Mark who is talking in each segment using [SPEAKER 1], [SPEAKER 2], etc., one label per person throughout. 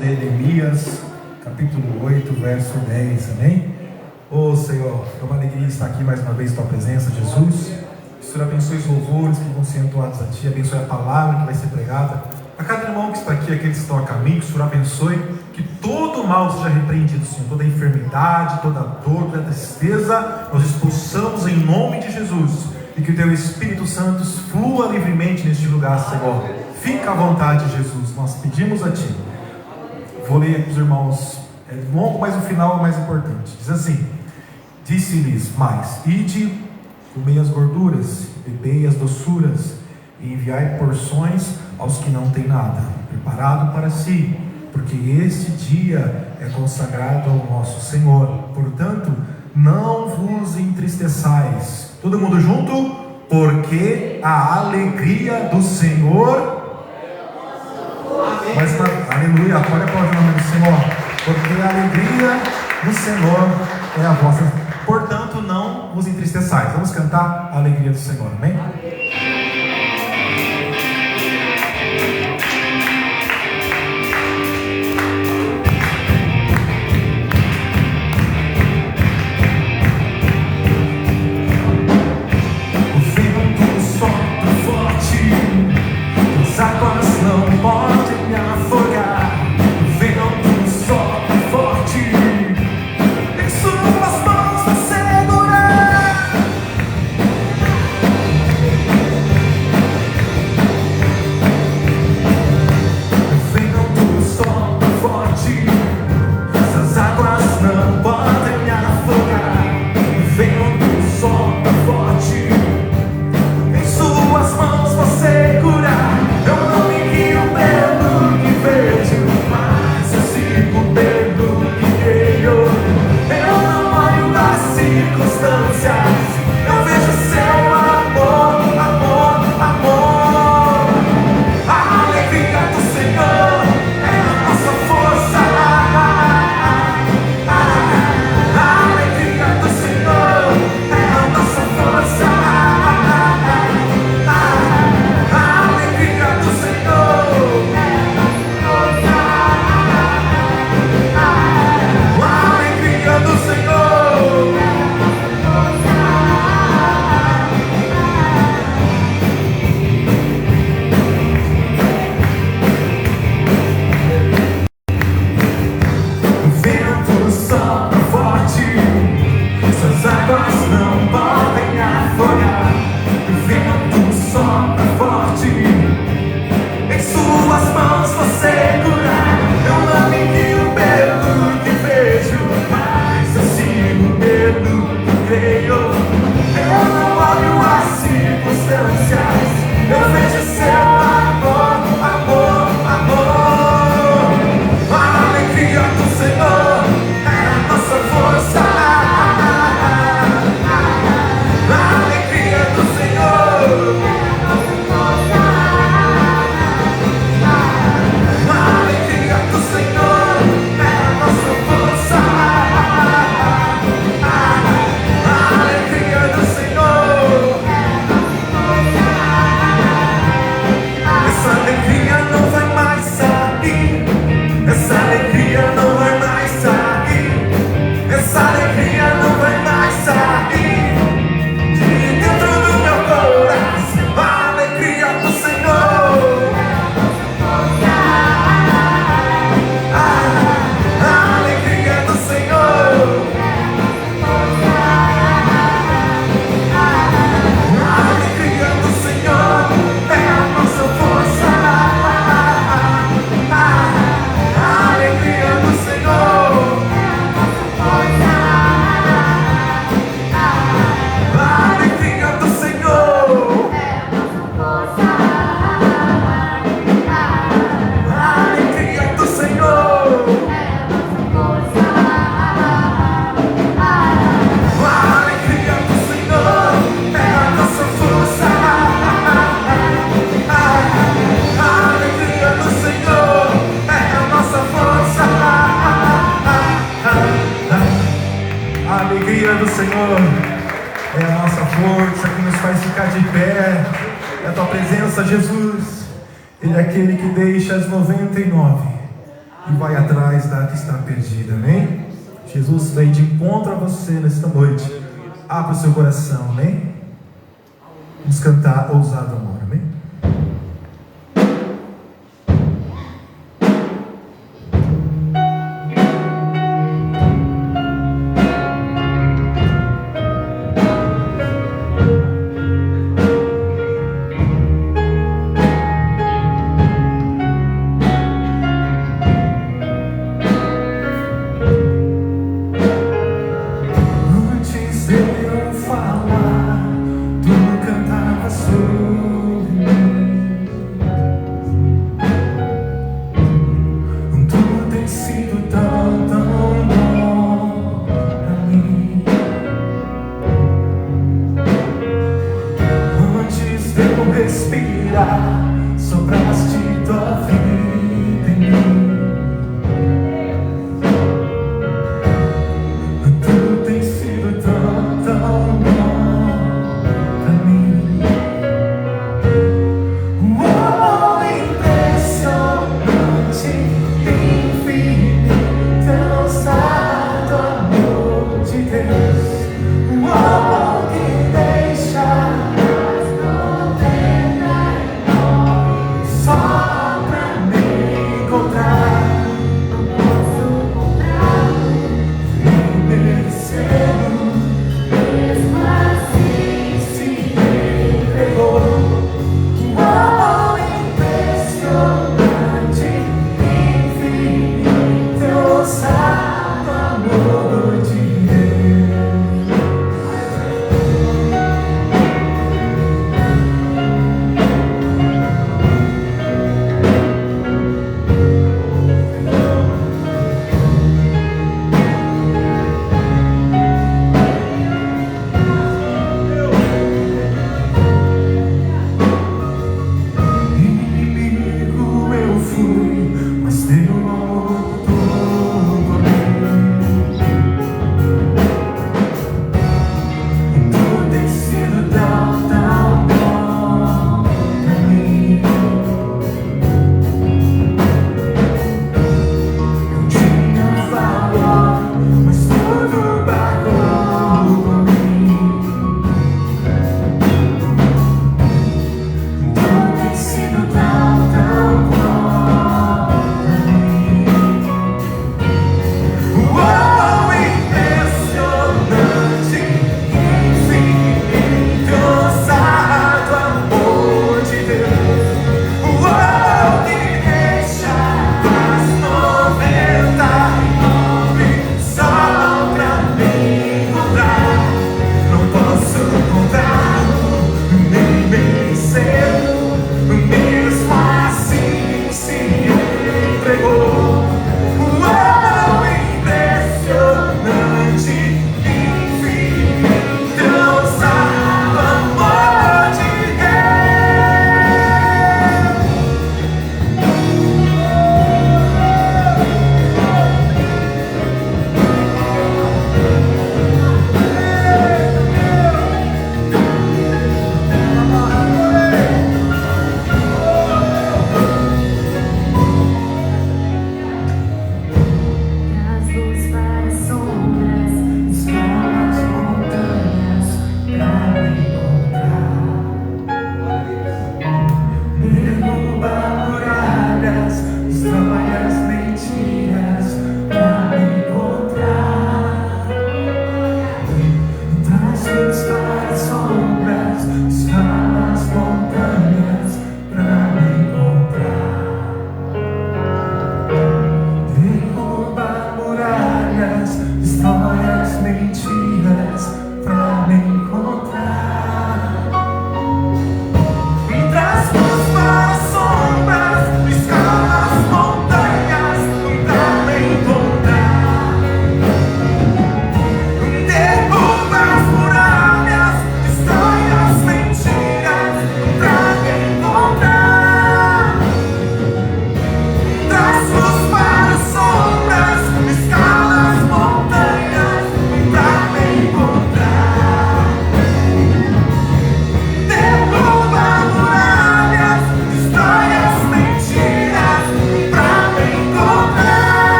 [SPEAKER 1] Neemias, capítulo 8, verso 10, amém? Ô Senhor, é uma alegria estar aqui mais uma vez em Tua presença, Jesus. Que o Senhor abençoe os louvores que vão ser entoados a Ti, abençoe a palavra que vai ser pregada. A cada irmão que está aqui, aqueles que estão a caminho, que o Senhor abençoe, que todo mal seja repreendido, Senhor, toda enfermidade, toda dor, toda tristeza, nós expulsamos em nome de Jesus, e que o Teu Espírito Santo flua livremente neste lugar, Senhor. Fica à vontade, Jesus, nós pedimos a Ti. Vou ler aqui para os irmãos, é longo, mas o final é mais importante. Diz assim: disse-lhes mais: ide, comei as gorduras, bebei as doçuras, e enviai porções aos que não têm nada preparado para si, porque este dia é consagrado ao nosso Senhor. Portanto, não vos entristeçais. Todo mundo junto? Porque a alegria do Senhor... Mas, aleluia, pode aplaudir o nome do Senhor, porque a alegria do Senhor é a vossa. Portanto, não vos entristeçais. Vamos cantar a alegria do Senhor, amém? O vento sopra forte, as águas não podem me afogar. O vento sopra forte, em suas mãos vai segurar. O vento sopra forte, essas águas não podem me afogar. O vento sopra forte, em suas mãos vou segurar. Eu não me guio pelo que vejo, mas eu sigo pelo que creio. Eu não olho as circunstâncias, eu vejo seu amor, amor, amor. A alegria do Senhor é a nossa força. A alegria do Senhor é a nossa força. A alegria do Senhor é a nossa força. A alegria do Senhor é a nossa O vento sopra forte, essas águas não podem afogar. O vento sopra forte, em suas mãos vou segurar. Eu não me guio pelo que vejo, mas eu sigo pelo que creio. Eu não olho as circunstâncias, eu vejo seu amor, amor, amor. A alegria do Senhor é a nossa força. A alegria do Senhor é a nossa força. A alegria do Senhor é a nossa força. A alegria do Senhor é a nossa força. Essa alegria não vai mais sair. Essa alegria não vai mais sair. Essa alegria não vai mais sair de dentro do meu coração. A alegria do Senhor é a nossa força. A alegria do Senhor é a nossa força. A alegria do Senhor é a nossa força. A alegria do Senhor é a nossa força. A alegria do Senhor é a nossa força. A alegria do Senhor é a nossa força. A alegria do Senhor é a nossa força. A alegria do Senhor é a nossa força. A alegria do Senhor é a nossa força que nos faz ficar de pé. É a Tua presença, Jesus. Ele é aquele que deixa as 99 e vai atrás da que está perdida, amém? Jesus vem de encontro a você nesta noite. Abra o seu coração, amém? Vamos cantar Ousado Amor, amém?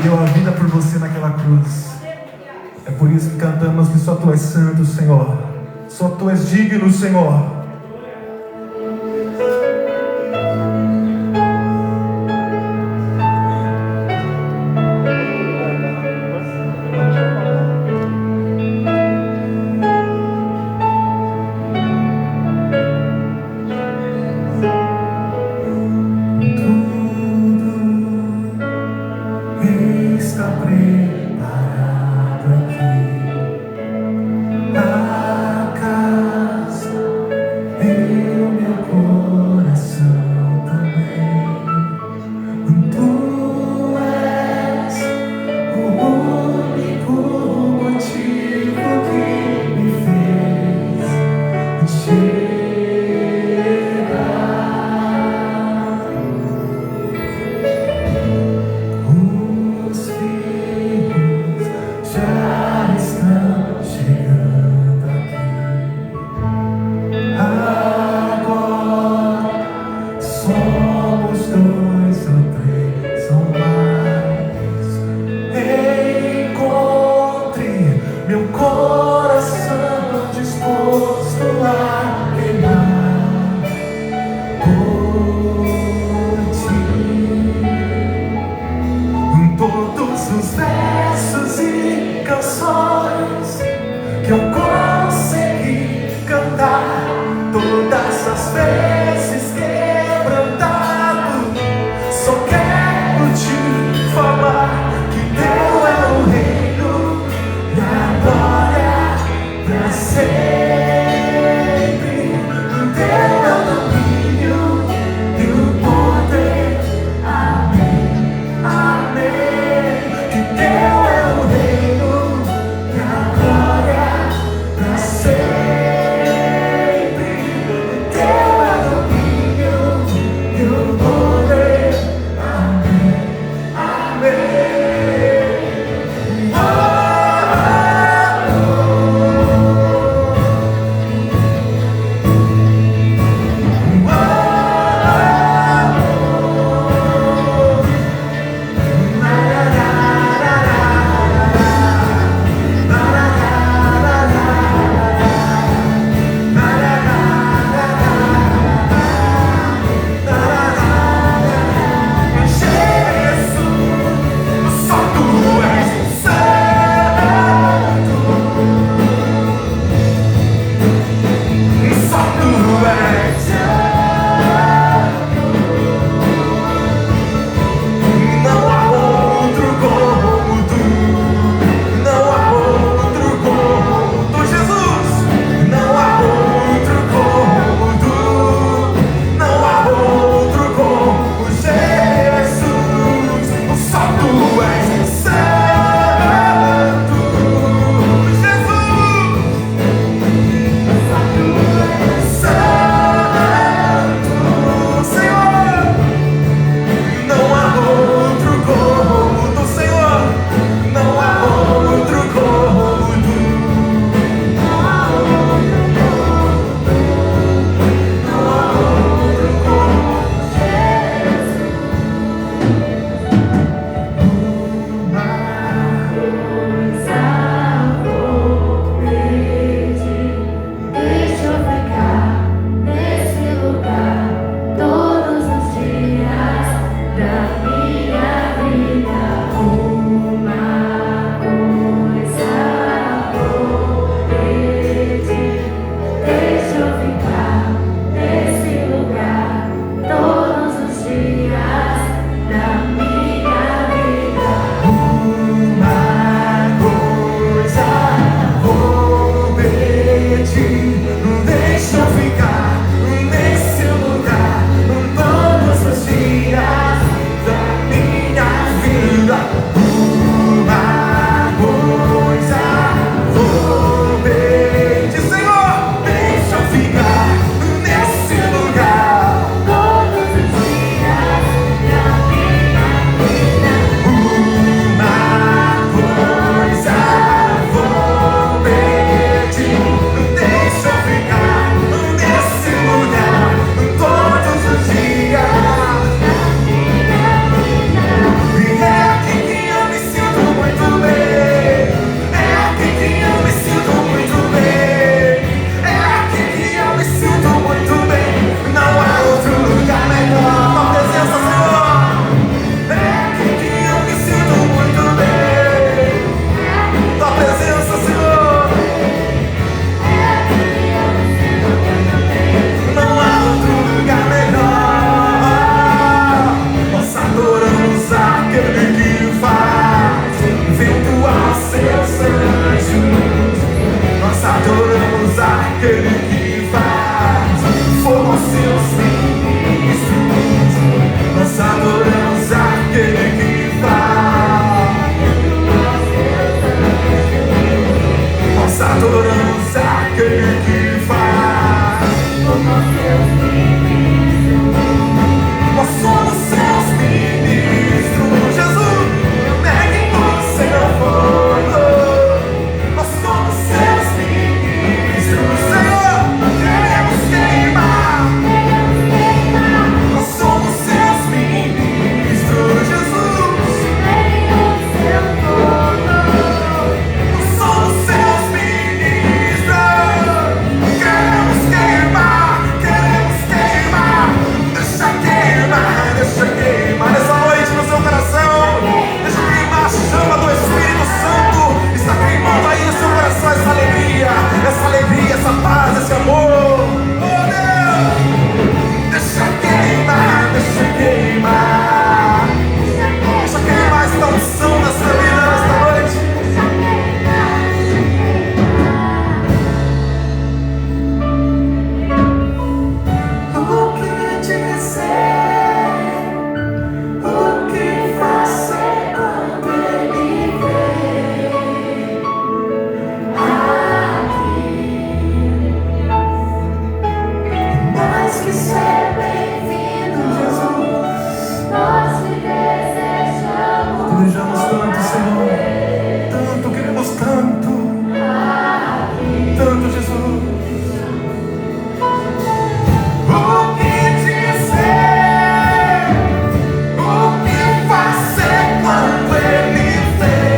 [SPEAKER 1] deu a vida por você naquela cruz. É por isso que cantamos que só Tu és santo, Senhor. Só Tu és digno, Senhor. seus ministros, nós adoramos aquele que faz. Nós adoramos aquele que faz. Nós somos seus ministros, Jesus, negue o seu fogo. Nós somos seus ministros, Senhor, queremos queimar. Nós somos seus ministros, Jesus, negue o seu fogo. Nós somos seus ministros, queremos queimar, queremos queimar. Deixa queimar nessa noite no seu coração. Deixa queimar a chama do Espírito Santo. Está queimando aí no seu coração essa alegria, essa paz, esse amor. Oh Deus, deixa queimar, deixa queimar. Deixa queimar esta unção na sua vida nesta noite. O que dizer? O que fazer quando ele vem aqui? Mais que ser bem-vindo, Jesus, nós te desejamos. Desejamos tanto, Senhor, tanto, queremos tanto, tanto, Jesus. O que dizer? O que fazer quando ele vem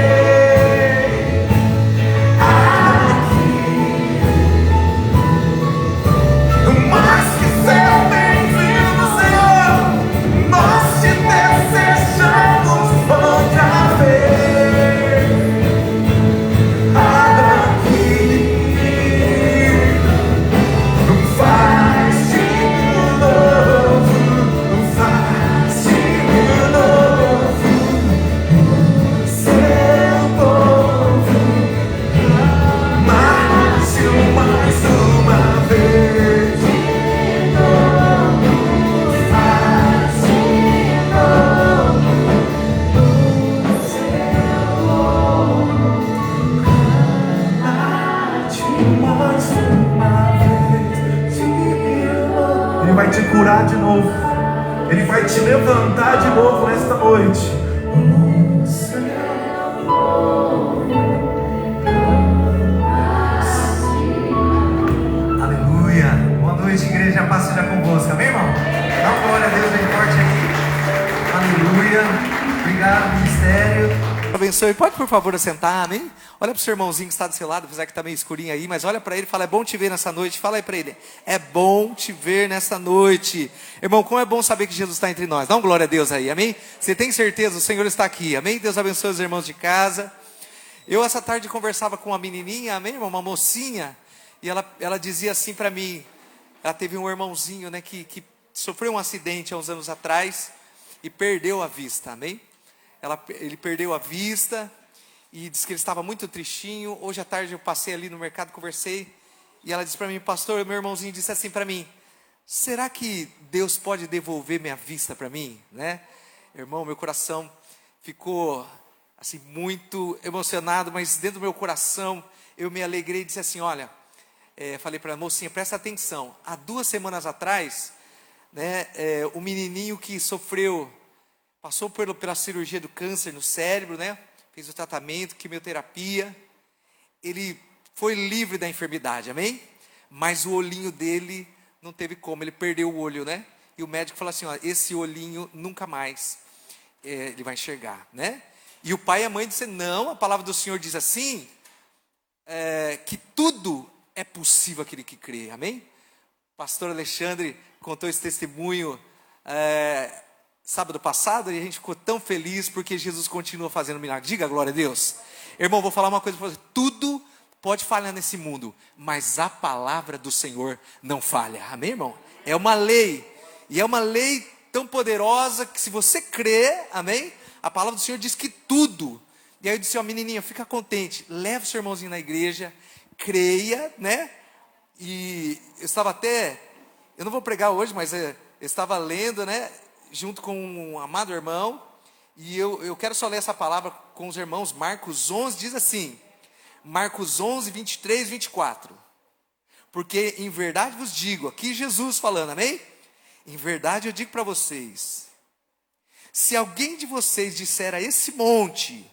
[SPEAKER 1] aqui? Mais que ser bem-vindo, Senhor, nós te desejamos outra vez aqui. Faz de novo, faz de novo, seu povo, mais uma vez. De novo, faz de novo, seu povo, mais uma vez. Ele vai te curar de novo. Ele vai te levantar de novo nesta noite. Aleluia. Boa noite, igreja. A paz seja convosco. Amém, irmão? Dá uma glória a Deus bem forte aí. Aleluia. Obrigado, ministério.
[SPEAKER 2] Abençoe. Pode, por favor, assentar, amém? Olha para o seu irmãozinho que está do seu lado, apesar que está meio escurinho aí, mas olha para ele e fala: é bom te ver nessa noite. Fala aí para ele: é bom te ver nessa noite. Irmão, como é bom saber que Jesus está entre nós. Dá uma glória a Deus aí, amém? Você tem certeza, o Senhor está aqui, amém? Deus abençoe os irmãos de casa. Eu essa tarde conversava com uma menininha, amém, irmão? Uma mocinha, e ela dizia assim para mim. Ela teve um irmãozinho, né, que sofreu um acidente há uns anos atrás e perdeu a vista, amém? Ele perdeu a vista e disse que ele estava muito tristinho. Hoje à tarde eu passei ali no mercado, conversei, e ela disse para mim: pastor, meu irmãozinho disse assim para mim: será que Deus pode devolver minha vista para mim, né? Irmão, meu coração ficou assim muito emocionado, mas dentro do meu coração eu me alegrei e disse assim: olha, falei para a mocinha, presta atenção, há 2 semanas atrás, né, o menininho que passou pela cirurgia do câncer no cérebro, né, fez o tratamento, quimioterapia, ele foi livre da enfermidade, amém? Mas o olhinho dele não teve como, ele perdeu o olho, né? E o médico falou assim: ó, esse olhinho nunca mais ele vai enxergar, né? E o pai e a mãe disseram: não, a palavra do Senhor diz assim, que tudo é possível aquele que crê, amém? O pastor Alexandre contou esse testemunho sábado passado, e a gente ficou tão feliz porque Jesus continua fazendo milagre. Diga glória a Deus. Irmão, vou falar uma coisa para você: tudo pode falhar nesse mundo, mas a palavra do Senhor não falha, amém, irmão? É uma lei, e é uma lei tão poderosa que se você crê, amém, a palavra do Senhor diz que tudo. E aí eu disse: ó, menininha, fica contente, leva o seu irmãozinho na igreja, creia, né? E eu estava até eu não vou pregar hoje, mas eu estava lendo, né, junto com um amado irmão, e eu quero só ler essa palavra com os irmãos. Marcos 11 diz assim, Marcos 11, 23, 24. Porque em verdade vos digo, aqui Jesus falando, amém? Em verdade eu digo para vocês, se alguém de vocês disser a esse monte,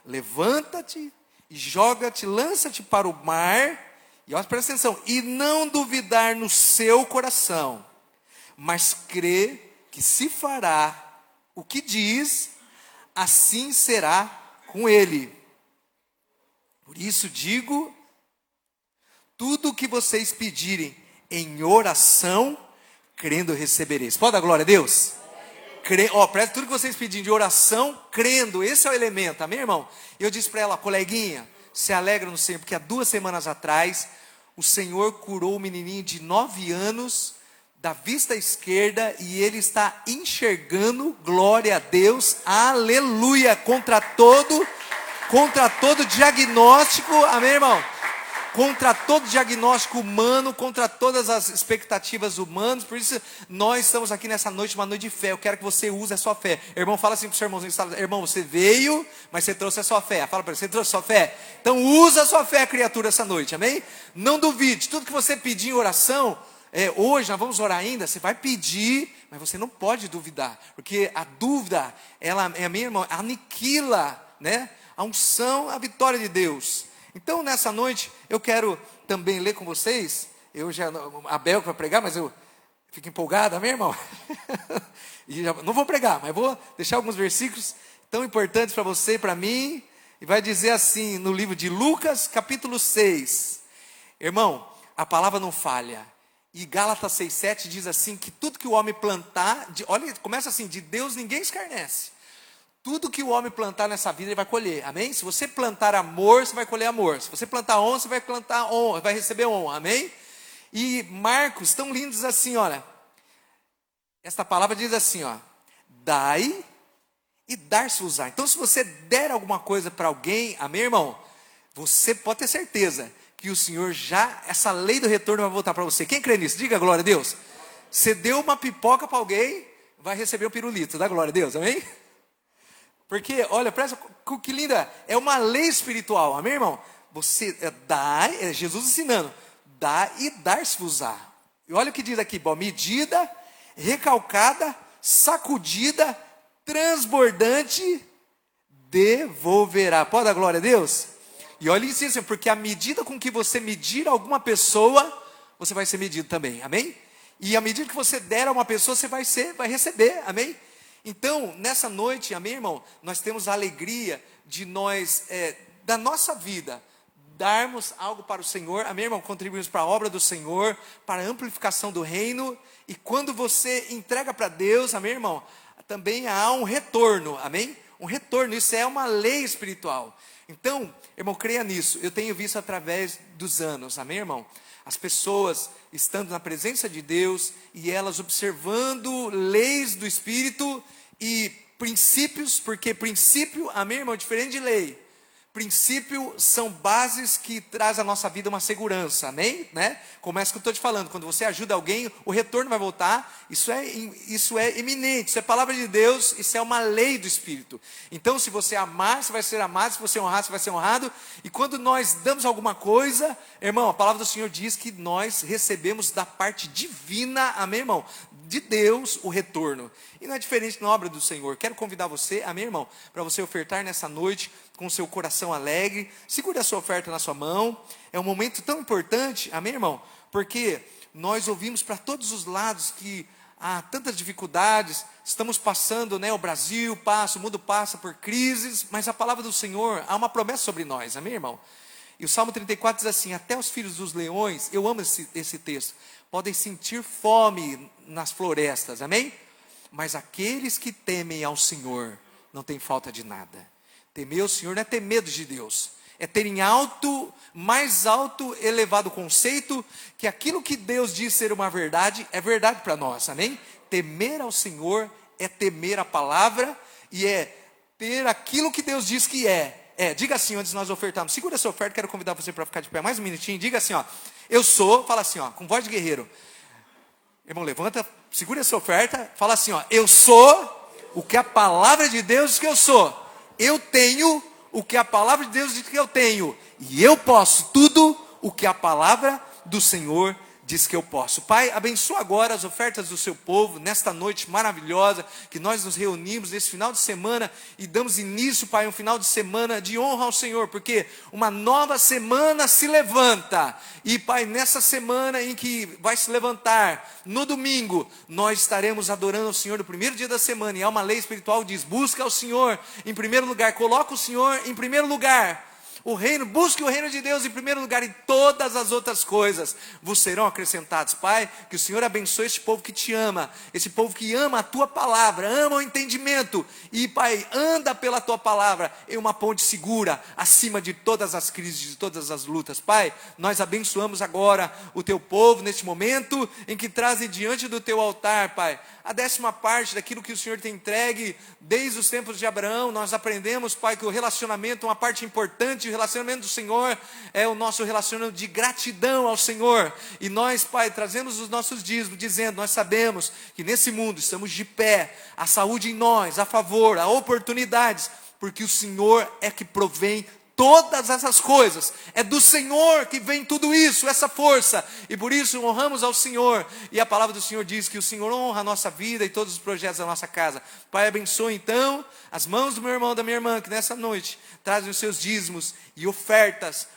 [SPEAKER 2] levanta-te e joga-te, lança-te para o mar, e olha, presta atenção, e não duvidar no seu coração, mas crê que se fará o que diz, assim será com ele. Por isso digo, tudo o que vocês pedirem em oração, crendo recebereis. Pode dar glória a Deus? Presta tudo que vocês pedirem de oração, crendo. Esse é o elemento, amém, irmão? Eu disse para ela, coleguinha, se alegra no Senhor, porque há 2 semanas atrás, o Senhor curou o menininho de 9 anos, da vista esquerda, e ele está enxergando, glória a Deus, aleluia, contra todo diagnóstico, amém, irmão? Contra todo diagnóstico humano, contra todas as expectativas humanas. Por isso nós estamos aqui nessa noite, uma noite de fé. Eu quero que você use a sua fé. Irmão, fala assim para o seu irmãozinho, irmão, você veio, mas você trouxe a sua fé. Fala para ele, você trouxe a sua fé? Então usa a sua fé, criatura, essa noite, amém? Não duvide, tudo que você pedir em oração, hoje nós vamos orar ainda, você vai pedir, mas você não pode duvidar. Porque a dúvida, ela, minha irmã, aniquila, né, a unção, a vitória de Deus. Então, nessa noite, eu quero também ler com vocês. A Bel que vai pregar, mas eu fico empolgado, amém, irmão? E não vou pregar, mas vou deixar alguns versículos tão importantes para você e para mim. E vai dizer assim, no livro de Lucas, capítulo 6. Irmão, a palavra não falha. E Gálatas 6,7 diz assim, que tudo que o homem plantar, olha, começa assim, de Deus ninguém escarnece. Tudo que o homem plantar nessa vida, ele vai colher, amém? Se você plantar amor, você vai colher amor. Se você plantar honra, você vai plantar honra, vai receber honra, amém? E Marcos, tão lindo, diz assim, olha, esta palavra diz assim, ó, dai e dar-se-vos-á. Então, se você der alguma coisa para alguém, amém, irmão? Você pode ter certeza que o Senhor essa lei do retorno vai voltar para você. Quem crê nisso? Diga glória a Deus. Você deu uma pipoca para alguém, vai receber um pirulito, dá glória a Deus, amém? Porque, olha, presta que linda, é uma lei espiritual, amém, irmão? Você dá, Jesus ensinando, dá e dar-se-vos-á. E olha o que diz aqui, medida, recalcada, sacudida, transbordante, devolverá. Pode dar glória a Deus? E olha isso, assim, porque a medida com que você medir alguma pessoa, você vai ser medido também, amém? E a medida que você der a uma pessoa, você vai receber, amém? Então, nessa noite, amém, irmão? Nós temos a alegria de nós, da nossa vida, darmos algo para o Senhor, amém, irmão? Contribuirmos para a obra do Senhor, para a amplificação do reino. E quando você entrega para Deus, amém, irmão? Também há um retorno, amém? Um retorno, isso é uma lei espiritual. Então, irmão, creia nisso. Eu tenho visto através dos anos, amém, irmão? As pessoas estando na presença de Deus e elas observando leis do Espírito e princípios, porque princípio, amém, irmão, é diferente de lei. Princípio são bases que traz à nossa vida uma segurança, amém? Né? Como é que eu estou te falando, quando você ajuda alguém, o retorno vai voltar, isso é iminente, isso é palavra de Deus, isso é uma lei do Espírito. Então, se você amar, você vai ser amado, se você honrar, você vai ser honrado, e quando nós damos alguma coisa, irmão, a palavra do Senhor diz que nós recebemos da parte divina, amém, irmão? De Deus o retorno, e não é diferente na obra do Senhor. Quero convidar você, amém, irmão, para você ofertar nessa noite, com o seu coração alegre. Segure a sua oferta na sua mão. É um momento tão importante, amém, irmão? Porque nós ouvimos para todos os lados que há tantas dificuldades, estamos passando, né, o Brasil passa, o mundo passa por crises, mas a palavra do Senhor, há uma promessa sobre nós, amém, irmão? E o Salmo 34 diz assim, até os filhos dos leões, eu amo esse texto, podem sentir fome nas florestas, amém? Mas aqueles que temem ao Senhor, não tem falta de nada. Temer o Senhor não é ter medo de Deus, é ter em mais alto, elevado conceito, que aquilo que Deus diz ser uma verdade, é verdade para nós, amém? Temer ao Senhor é temer a palavra, e é ter aquilo que Deus diz que é. Diga assim, antes de nós ofertarmos, segura essa oferta, quero convidar você para ficar de pé mais um minutinho, diga assim, ó, eu sou, fala assim, ó, com voz de guerreiro, Irmão, levanta, segura essa oferta, fala assim, ó, eu sou o que a palavra de Deus diz que eu sou. Eu tenho o que a palavra de Deus diz que eu tenho. E eu posso tudo o que a palavra do Senhor diz que eu posso. Pai, abençoa agora as ofertas do seu povo, nesta noite maravilhosa, que nós nos reunimos nesse final de semana e damos início, Pai, um final de semana de honra ao Senhor, porque uma nova semana se levanta. E, Pai, nessa semana em que vai se levantar, no domingo, nós estaremos adorando ao Senhor no primeiro dia da semana. E há uma lei espiritual que diz, busca ao Senhor em primeiro lugar, coloca o Senhor em primeiro lugar. O reino, busque o reino de Deus em primeiro lugar, e todas as outras coisas vos serão acrescentadas. Pai, que o Senhor abençoe este povo que te ama, esse povo que ama a tua palavra, ama o entendimento, e Pai, anda pela tua palavra em uma ponte segura, acima de todas as crises, de todas as lutas. Pai, nós abençoamos agora o teu povo neste momento em que trazem diante do teu altar, Pai, a 10ª parte daquilo que o Senhor tem entregue desde os tempos de Abraão. Nós aprendemos, Pai, que o relacionamento, uma parte importante, o relacionamento do Senhor é o nosso relacionamento de gratidão ao Senhor. E nós, Pai, trazemos os nossos dízimos, dizendo, nós sabemos que nesse mundo estamos de pé, a saúde em nós, a favor, há oportunidades, porque o Senhor é que provém todas essas coisas, é do Senhor que vem tudo isso, essa força, e por isso honramos ao Senhor, e a palavra do Senhor diz que o Senhor honra a nossa vida e todos os projetos da nossa casa. Pai, abençoe então as mãos do meu irmão, da minha irmã, que nessa noite trazem os seus dízimos e ofertas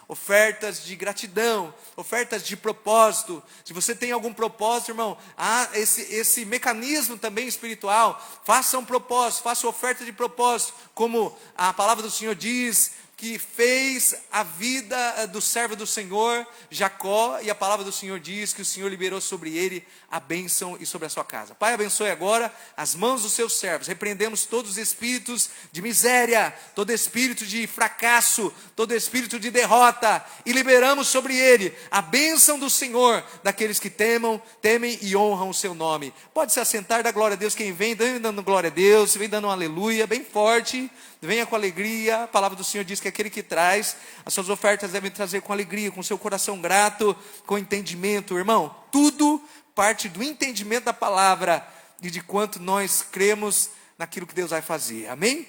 [SPEAKER 2] de gratidão, ofertas de propósito. Se você tem algum propósito, irmão, há esse mecanismo também espiritual, faça um propósito, faça oferta de propósito, como a palavra do Senhor diz, que fez a vida do servo do Senhor, Jacó, e a palavra do Senhor diz que o Senhor liberou sobre ele a bênção e sobre a sua casa. Pai, abençoe agora as mãos dos seus servos, repreendemos todos os espíritos de miséria, todo espírito de fracasso, todo espírito de derrota, e liberamos sobre ele a bênção do Senhor, daqueles que temem e honram o seu nome. Pode se assentar, dá glória a Deus. Quem vem dando glória a Deus, vem dando um aleluia, bem forte, venha com alegria. A palavra do Senhor diz que aquele que traz as suas ofertas deve trazer com alegria, com seu coração grato, com entendimento. Irmão, tudo parte do entendimento da palavra e de quanto nós cremos naquilo que Deus vai fazer, amém?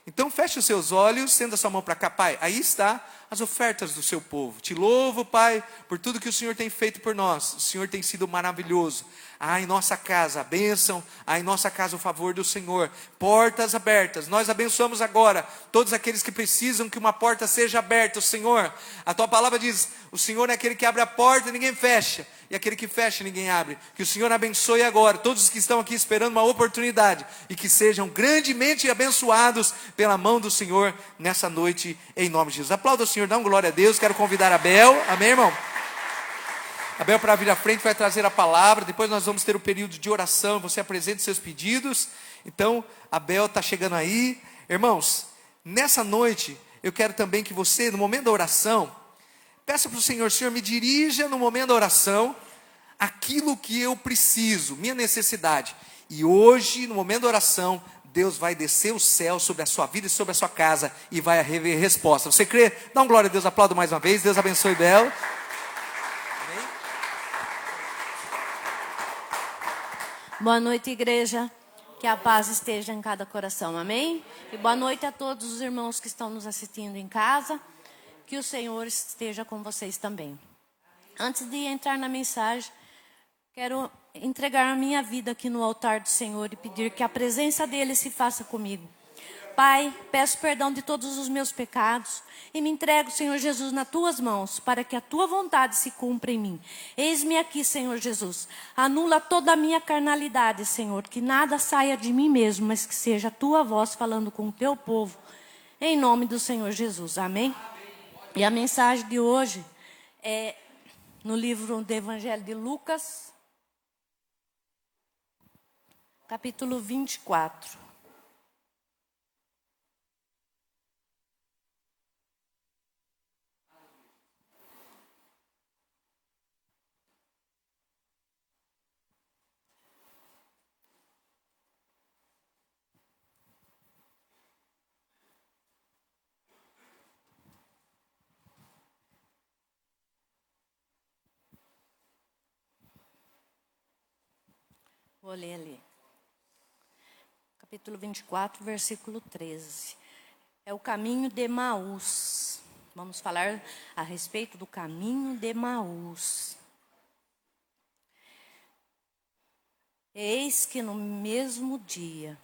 [SPEAKER 2] Então feche os seus olhos, estenda a sua mão para cá. Pai, aí está as ofertas do seu povo. Te louvo, Pai, por tudo que o Senhor tem feito por nós. O Senhor tem sido maravilhoso. Há em nossa casa a bênção, há em nossa casa o favor do Senhor. Portas abertas. Nós abençoamos agora todos aqueles que precisam que uma porta seja aberta. O Senhor, a tua palavra diz, o Senhor é aquele que abre a porta e ninguém fecha, e aquele que fecha ninguém abre. Que o Senhor abençoe agora todos os que estão aqui esperando uma oportunidade, e que sejam grandemente abençoados pela mão do Senhor nessa noite, em nome de Jesus. Aplauda o Senhor, dá um glória a Deus. Quero convidar a Abel, amém, irmão? Abel para vir à frente vai trazer a palavra. Depois nós vamos ter o período de oração, você apresenta os seus pedidos. Então, Abel está chegando aí. Irmãos, nessa noite, eu quero também que você, no momento da oração, peça para o Senhor, Senhor, me dirija no momento da oração, aquilo que eu preciso, minha necessidade. E hoje, no momento da oração, Deus vai descer o céu sobre a sua vida e sobre a sua casa, e vai haver resposta. Você crê? Dá um glória a Deus, aplauda mais uma vez. Deus abençoe Bel.
[SPEAKER 3] Boa noite, igreja. Que a paz esteja em cada coração, amém? E boa noite a todos os irmãos que estão nos assistindo em casa. Que o Senhor esteja com vocês também. Antes de entrar na mensagem, quero entregar a minha vida aqui no altar do Senhor e pedir que a presença dEle se faça comigo. Pai, peço perdão de todos os meus pecados e me entrego, Senhor Jesus, nas tuas mãos, para que a tua vontade se cumpra em mim. Eis-me aqui, Senhor Jesus. Anula toda a minha carnalidade, Senhor, que nada saia de mim mesmo, mas que seja a tua voz falando com o teu povo, em nome do Senhor Jesus. Amém? E a mensagem de hoje é no livro do Evangelho de Lucas, capítulo 24. Vou ler ali. Capítulo 24, versículo 13. É o caminho de Emaús. Vamos falar a respeito do caminho de Emaús. Eis que no mesmo dia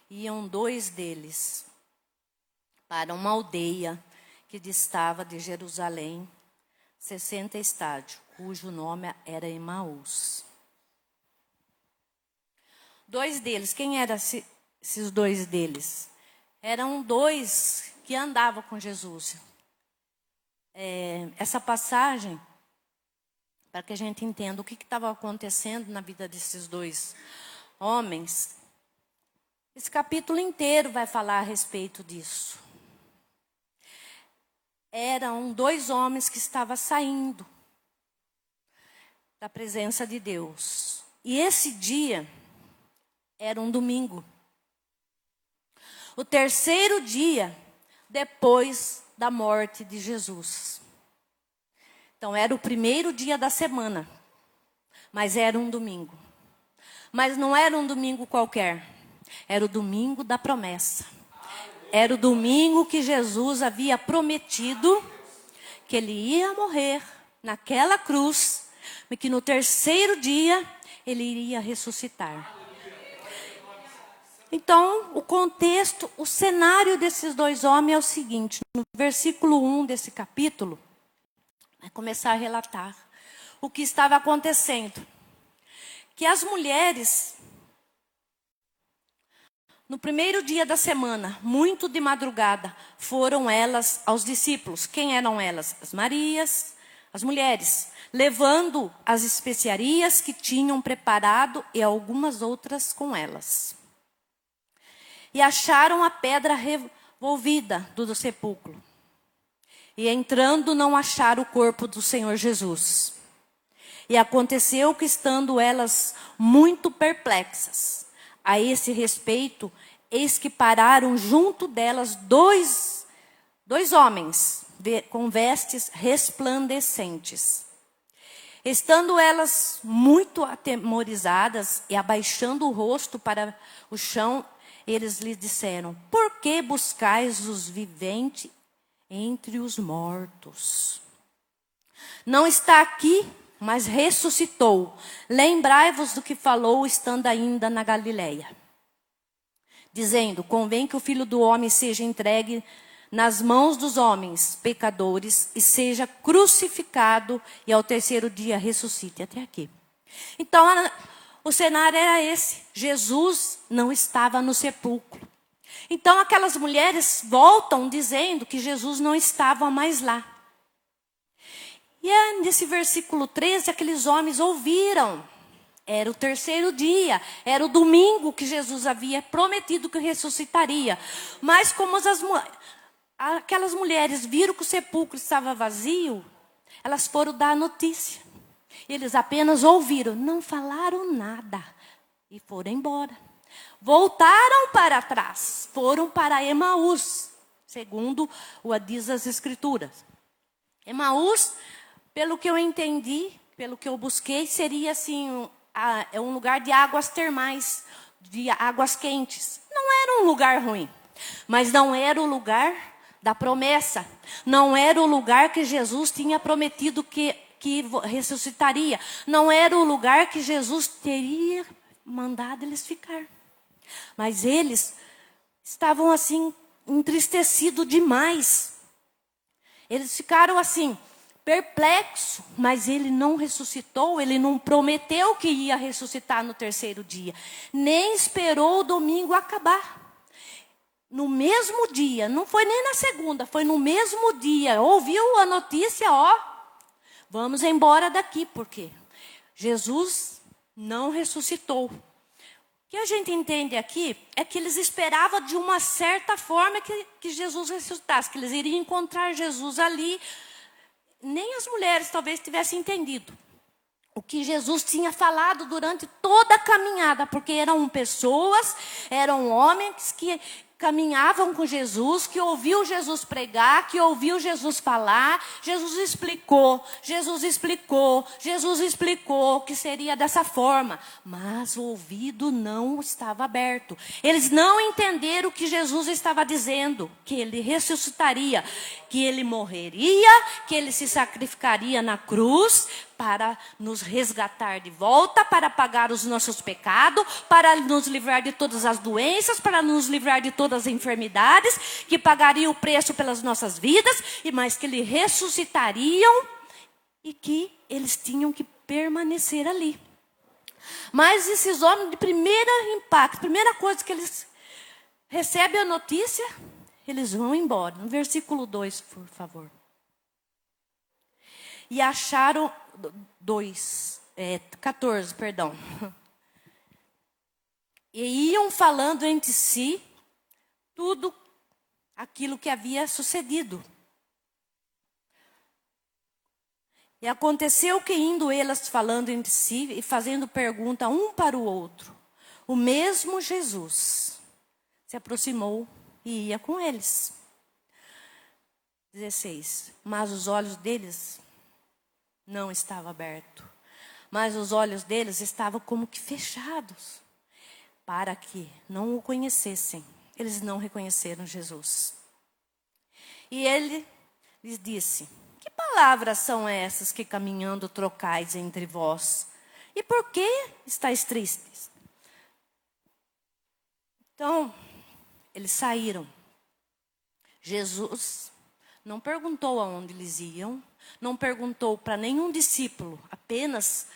[SPEAKER 3] iam 2 deles para uma aldeia que distava de Jerusalém 60 estádios, cujo nome era Emaús. 2 deles, quem eram esses 2 deles? Eram 2 que andavam com Jesus. Essa passagem, para que a gente entenda o que estava acontecendo na vida desses 2 homens, esse capítulo inteiro vai falar a respeito disso. Eram 2 homens que estavam saindo da presença de Deus. E esse dia era um domingo. O 3º dia depois da morte de Jesus. Então era o 1º dia da semana, mas era um domingo. Mas não era um domingo qualquer, era o domingo da promessa. Era o domingo que Jesus havia prometido que ele ia morrer naquela cruz, e que no 3º dia ele iria ressuscitar. Então, o contexto, o cenário desses 2 homens é o seguinte: no versículo 1 desse capítulo, vai começar a relatar o que estava acontecendo. Que as mulheres, no 1º dia da semana, muito de madrugada, foram elas aos discípulos. Quem eram elas? As Marias, as mulheres, levando as especiarias que tinham preparado e algumas outras com elas. E acharam a pedra revolvida do sepulcro. E entrando, não acharam o corpo do Senhor Jesus. E aconteceu que, estando elas muito perplexas a esse respeito, eis que pararam junto delas dois homens com vestes resplandecentes. Estando elas muito atemorizadas e abaixando o rosto para o chão, eles lhe disseram: por que buscais os viventes entre os mortos? Não está aqui, mas ressuscitou. Lembrai-vos do que falou estando ainda na Galileia, dizendo: convém que o Filho do Homem seja entregue nas mãos dos homens pecadores e seja crucificado e ao 3º dia ressuscite. Até aqui. Então, o cenário era esse. Jesus não estava no sepulcro. Então aquelas mulheres voltam dizendo que Jesus não estava mais lá. E nesse versículo 13, aqueles homens ouviram. Era o 3º dia, era o domingo que Jesus havia prometido que ressuscitaria. Mas como aquelas mulheres viram que o sepulcro estava vazio, elas foram dar a notícia. Eles apenas ouviram, não falaram nada e foram embora. Voltaram para trás, foram para Emaús, segundo o diz as Escrituras. Emaús, pelo que eu entendi, pelo que eu busquei, seria assim, um lugar de águas termais, de águas quentes. Não era um lugar ruim, mas não era o lugar da promessa. Não era o lugar que Jesus tinha prometido que ressuscitaria. Não era o lugar que Jesus teria mandado eles ficar. Mas eles estavam assim, entristecidos demais. Eles ficaram assim, perplexos. Mas ele não ressuscitou, ele não prometeu que ia ressuscitar no 3º dia. Nem esperou o domingo acabar. No mesmo dia, não foi nem na segunda, foi no mesmo dia. Ouviu a notícia, vamos embora daqui, porque Jesus não ressuscitou. O que a gente entende aqui é que eles esperavam de uma certa forma que Jesus ressuscitasse, que eles iriam encontrar Jesus ali. Nem as mulheres talvez tivessem entendido o que Jesus tinha falado durante toda a caminhada, porque eram pessoas, eram homens caminhavam com Jesus, que ouviu Jesus pregar, que ouviu Jesus falar. Jesus explicou que seria dessa forma. Mas o ouvido não estava aberto. Eles não entenderam o que Jesus estava dizendo, que ele ressuscitaria, que ele morreria, que ele se sacrificaria na cruz para nos resgatar de volta, para pagar os nossos pecados, para nos livrar de todas as doenças, para nos livrar de todas as enfermidades, que pagaria o preço pelas nossas vidas, e mais que eles ressuscitariam e que eles tinham que permanecer ali. Mas esses homens, de primeiro impacto, primeira coisa que eles recebem a notícia, eles vão embora. No versículo 2, por favor. E acharam 14, perdão. E iam falando entre si tudo aquilo que havia sucedido. E aconteceu que indo elas falando entre si e fazendo pergunta um para o outro, o mesmo Jesus se aproximou e ia com eles. 16. Mas os olhos deles não estavam abertos. Mas os olhos deles estavam como que fechados, para que não o conhecessem. Eles não reconheceram Jesus. E ele lhes disse: que palavras são essas que caminhando trocais entre vós? E por que estáis tristes? Então, eles saíram. Jesus não perguntou aonde eles iam, não perguntou para nenhum discípulo, apenas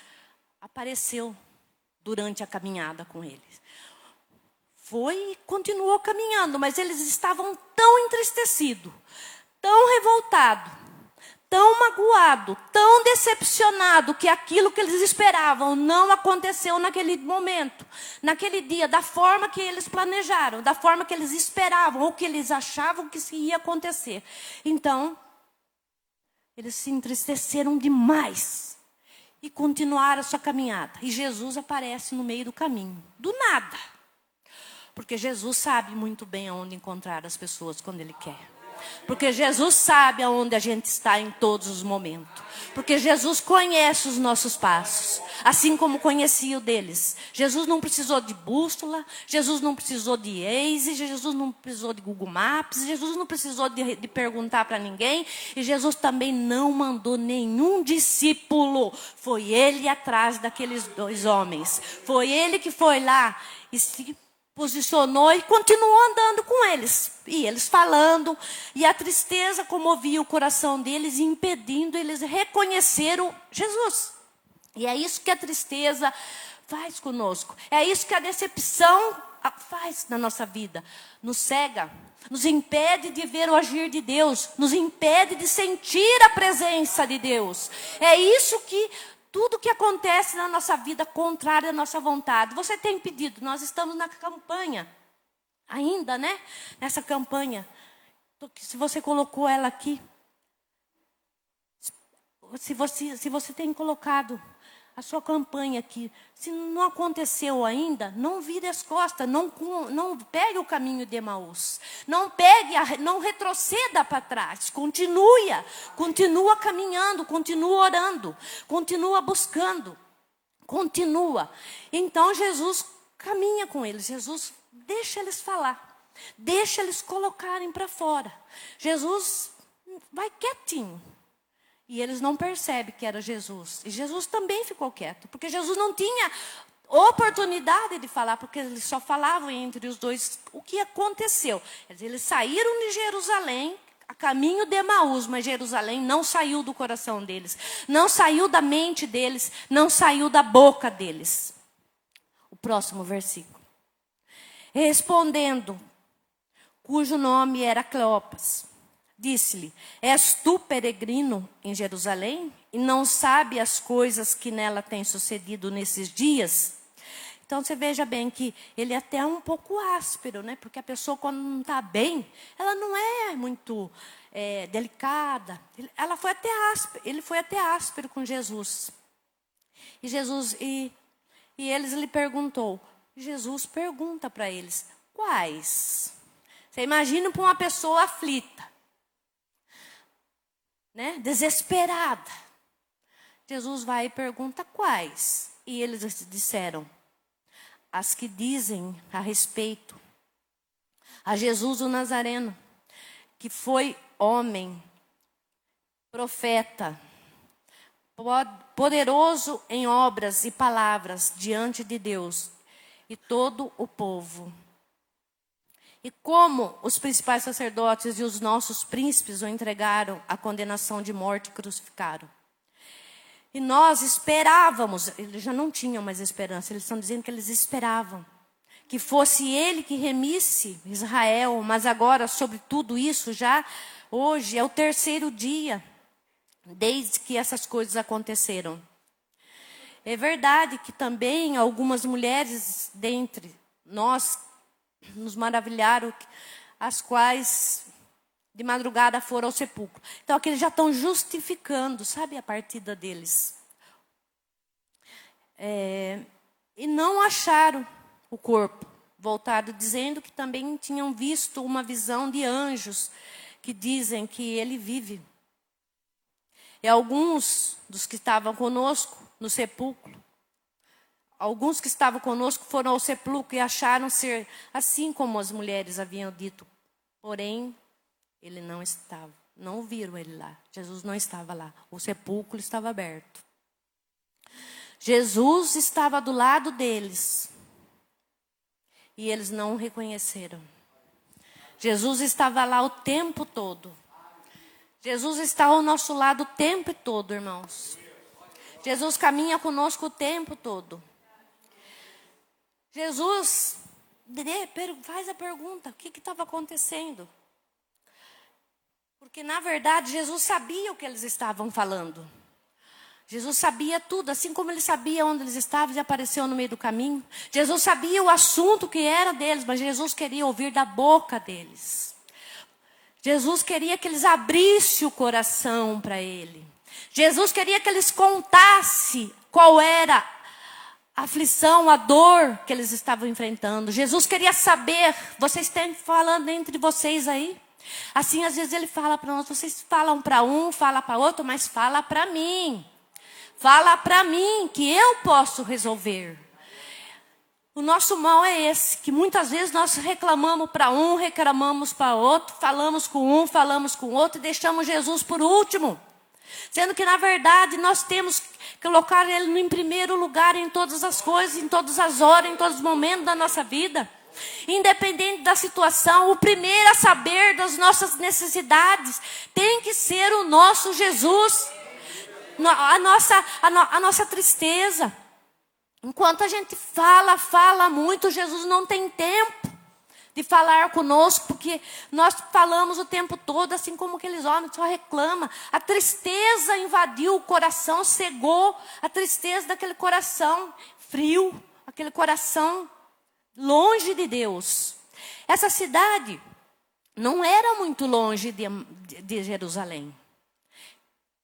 [SPEAKER 3] apareceu durante a caminhada com eles. Foi e continuou caminhando, mas eles estavam tão entristecidos, tão revoltados, tão magoados, tão decepcionados, que aquilo que eles esperavam não aconteceu naquele momento, naquele dia, da forma que eles planejaram, da forma que eles esperavam, ou que eles achavam que ia acontecer. Então, eles se entristeceram demais e continuaram a sua caminhada. E Jesus aparece no meio do caminho, do nada. Porque Jesus sabe muito bem aonde encontrar as pessoas quando Ele quer. Porque Jesus sabe aonde a gente está em todos os momentos. Porque Jesus conhece os nossos passos, assim como conhecia o deles. Jesus não precisou de bússola, Jesus não precisou de Waze, Jesus não precisou de Google Maps, Jesus não precisou de perguntar para ninguém. E Jesus também não mandou nenhum discípulo. Foi Ele atrás daqueles dois homens. Foi Ele que foi lá e se posicionou e continuou andando com eles. E eles falando. E a tristeza comovia o coração deles, impedindo eles reconheceram Jesus. E é isso que a tristeza faz conosco. É isso que a decepção faz na nossa vida. Nos cega, nos impede de ver o agir de Deus, nos impede de sentir a presença de Deus. É isso que tudo que acontece na nossa vida contrário à nossa vontade. Você tem pedido, nós estamos na campanha, ainda, né? Nessa campanha. Se você colocou ela aqui, se você tem colocado a sua campanha aqui, se não aconteceu ainda, não vire as costas, não pegue o caminho de Emaús, não retroceda para trás, continua caminhando, continua orando, continua buscando, continua. Então Jesus caminha com eles, Jesus deixa eles falar, deixa eles colocarem para fora. Jesus vai quietinho. E eles não percebem que era Jesus. E Jesus também ficou quieto. Porque Jesus não tinha oportunidade de falar. Porque eles só falavam entre os dois o que aconteceu. Eles saíram de Jerusalém a caminho de Emaús. Mas Jerusalém não saiu do coração deles. Não saiu da mente deles. Não saiu da boca deles. O próximo versículo. Respondendo, cujo nome era Cleopas, disse-lhe: és tu peregrino em Jerusalém e não sabe as coisas que nela têm sucedido nesses dias? Então você veja bem que ele é até um pouco áspero, né? Porque a pessoa quando não está bem, ela não é muito delicada. Ele foi até áspero com Jesus. E eles lhe perguntou. Jesus pergunta para eles: quais? Você imagina para uma pessoa aflita, né? Desesperada. Jesus vai e pergunta quais. E eles disseram, as que dizem a respeito a Jesus o Nazareno, que foi homem, profeta, poderoso em obras e palavras diante de Deus e todo o povo. E como os principais sacerdotes e os nossos príncipes o entregaram à condenação de morte e crucificaram. E nós esperávamos, eles já não tinham mais esperança, eles estão dizendo que eles esperavam que fosse ele que remisse Israel, mas agora sobre tudo isso já, hoje é o 3º dia, desde que essas coisas aconteceram. É verdade que também algumas mulheres dentre nós nos maravilharam, as quais de madrugada foram ao sepulcro. Então aqui eles já estão justificando, sabe, a partida deles. E não acharam o corpo voltado, dizendo que também tinham visto uma visão de anjos que dizem que ele vive. E alguns dos que estavam conosco no sepulcro, alguns que estavam conosco foram ao sepulcro e acharam ser assim como as mulheres haviam dito. Porém, ele não estava. Não viram ele lá. Jesus não estava lá. O sepulcro estava aberto. Jesus estava do lado deles. E eles não o reconheceram. Jesus estava lá o tempo todo. Jesus está ao nosso lado o tempo todo, irmãos. Jesus caminha conosco o tempo todo. Jesus faz a pergunta, o que estava acontecendo? Porque, na verdade, Jesus sabia o que eles estavam falando. Jesus sabia tudo, assim como ele sabia onde eles estavam e apareceu no meio do caminho. Jesus sabia o assunto que era deles, mas Jesus queria ouvir da boca deles. Jesus queria que eles abrissem o coração para ele. Jesus queria que eles contassem qual era a aflição, a dor que eles estavam enfrentando. Jesus queria saber, vocês estão falando entre vocês aí? Assim, às vezes ele fala para nós, vocês falam para um, fala para outro, mas fala para mim. Fala para mim que eu posso resolver. O nosso mal é esse, que muitas vezes nós reclamamos para um, reclamamos para outro, falamos com um, falamos com outro e deixamos Jesus por último. Sendo que, na verdade, nós temos que colocar ele em primeiro lugar em todas as coisas, em todas as horas, em todos os momentos da nossa vida. Independente da situação, o primeiro a saber das nossas necessidades tem que ser o nosso Jesus. A nossa tristeza. Enquanto a gente fala muito, Jesus não tem tempo de falar conosco, porque nós falamos o tempo todo, assim como aqueles homens só reclamam. A tristeza invadiu o coração, cegou a tristeza daquele coração frio, aquele coração longe de Deus. Essa cidade não era muito longe de Jerusalém.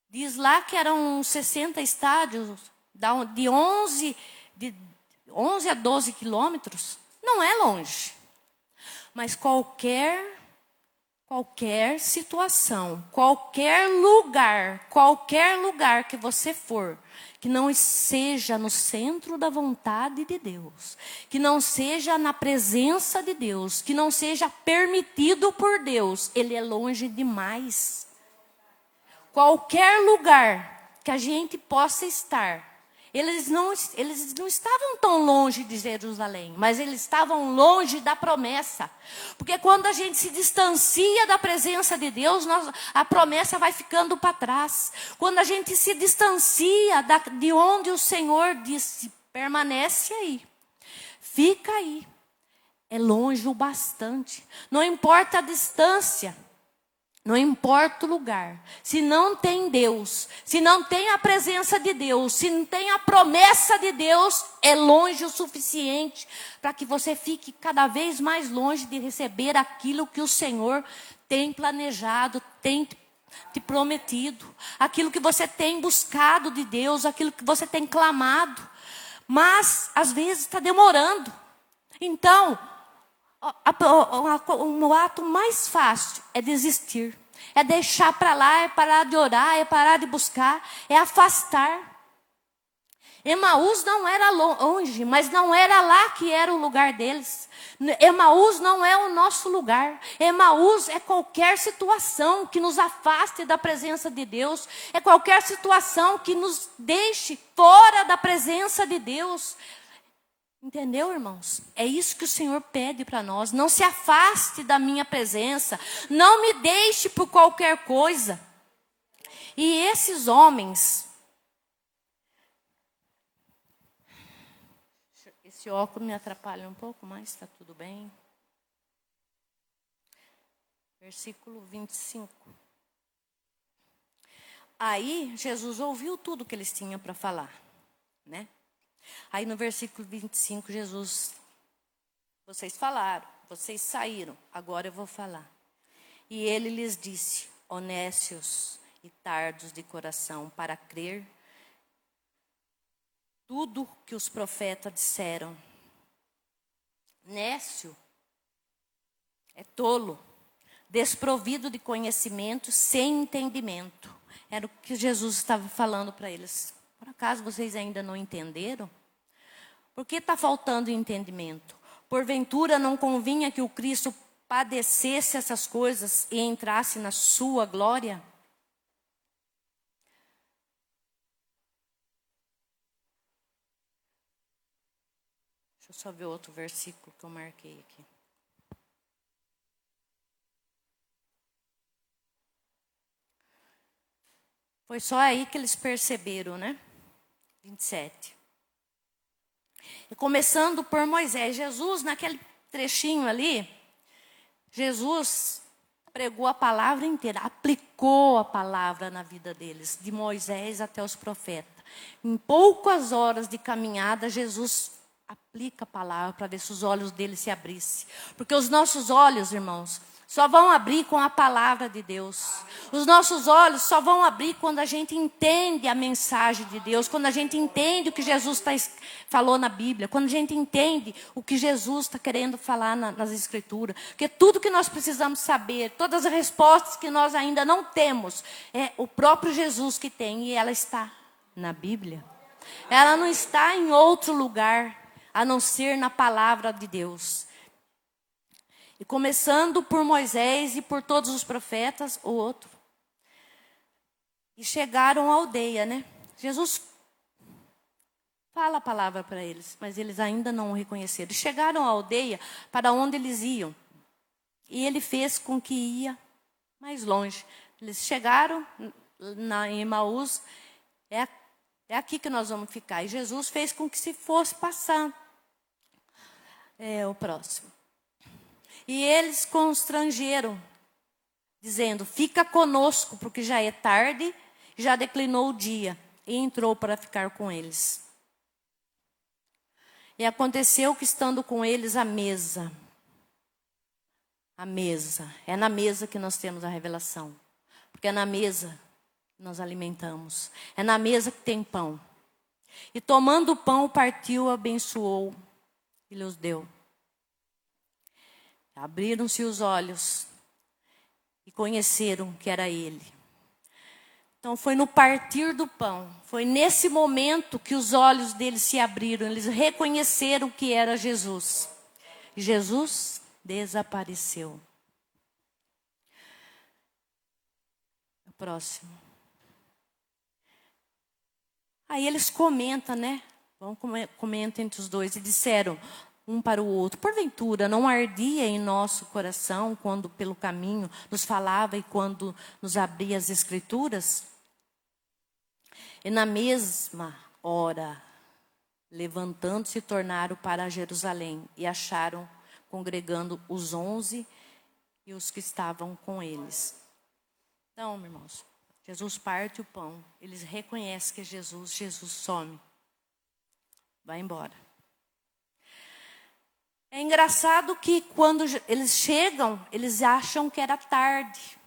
[SPEAKER 3] Diz lá que eram 60 estádios, de 11 a 12 quilômetros. Não é longe. Mas qualquer situação, qualquer lugar que você for, que não seja no centro da vontade de Deus, que não seja na presença de Deus, que não seja permitido por Deus, ele é longe demais. Qualquer lugar que a gente possa estar, eles não estavam tão longe de Jerusalém, mas eles estavam longe da promessa. Porque quando a gente se distancia da presença de Deus, a promessa vai ficando para trás. Quando a gente se distancia de onde o Senhor disse, permanece aí, fica aí. É longe o bastante. Não importa a distância. Não importa o lugar, se não tem Deus, se não tem a presença de Deus, se não tem a promessa de Deus, é longe o suficiente para que você fique cada vez mais longe de receber aquilo que o Senhor tem planejado, tem te prometido, aquilo que você tem buscado de Deus, aquilo que você tem clamado, mas às vezes está demorando. Então, o ato mais fácil é desistir. É deixar para lá, é parar de orar, é parar de buscar, é afastar. Emaús não era longe, mas não era lá que era o lugar deles. Emaús não é o nosso lugar. Emaús é qualquer situação que nos afaste da presença de Deus. É qualquer situação que nos deixe fora da presença de Deus. Entendeu, irmãos? É isso que o Senhor pede para nós. Não se afaste da minha presença. Não me deixe por qualquer coisa. E esses homens... Esse óculos me atrapalha um pouco, mas está tudo bem. Versículo 25. Aí, Jesus ouviu tudo que eles tinham para falar, né? Aí no versículo 25, Jesus, vocês falaram, vocês saíram, agora eu vou falar. E ele lhes disse, honestos e tardos de coração, para crer tudo que os profetas disseram. Nécio é tolo, desprovido de conhecimento, sem entendimento. Era o que Jesus estava falando para eles. Por acaso vocês ainda não entenderam? Por que está faltando entendimento? Porventura não convinha que o Cristo padecesse essas coisas e entrasse na sua glória? Deixa eu só ver outro versículo que eu marquei aqui. Foi só aí que eles perceberam, né? 27. E começando por Moisés. Jesus, naquele trechinho ali, Jesus pregou a palavra inteira, aplicou a palavra na vida deles, de Moisés até os profetas. Em poucas horas de caminhada, Jesus aplica a palavra para ver se os olhos dele se abrissem. Porque os nossos olhos, irmãos, só vão abrir com a palavra de Deus. Os nossos olhos só vão abrir quando a gente entende a mensagem de Deus. Quando a gente entende o que Jesus falou na Bíblia. Quando a gente entende o que Jesus está querendo falar nas Escrituras. Porque tudo que nós precisamos saber, todas as respostas que nós ainda não temos, é o próprio Jesus que tem. E ela está na Bíblia. Ela não está em outro lugar, a não ser na palavra de Deus. E começando por Moisés e por todos os profetas, o outro. E chegaram à aldeia, né? Jesus fala a palavra para eles, mas eles ainda não o reconheceram. E chegaram à aldeia para onde eles iam. E ele fez com que ia mais longe. Eles chegaram em Emaús, é aqui que nós vamos ficar. E Jesus fez com que se fosse passar. O próximo. E eles constrangeram, dizendo, fica conosco, porque já é tarde, já declinou o dia. E entrou para ficar com eles. E aconteceu que estando com eles à mesa. A mesa. É na mesa que nós temos a revelação. Porque é na mesa que nós alimentamos. É na mesa que tem pão. E tomando o pão, partiu, abençoou e lhes deu. Abriram-se os olhos e conheceram que era ele. Então foi no partir do pão, foi nesse momento que os olhos deles se abriram, eles reconheceram que era Jesus. E Jesus desapareceu. O próximo. Aí eles comentam, né? Comentam entre os dois e disseram um para o outro, porventura não ardia em nosso coração quando pelo caminho nos falava e quando nos abria as Escrituras? E na mesma hora, levantando-se, tornaram para Jerusalém e acharam congregando os 11 e os que estavam com eles. Então, meus irmãos, Jesus parte o pão, eles reconhecem que é Jesus, Jesus some, vai embora. É engraçado que quando eles chegam, eles acham que era tarde.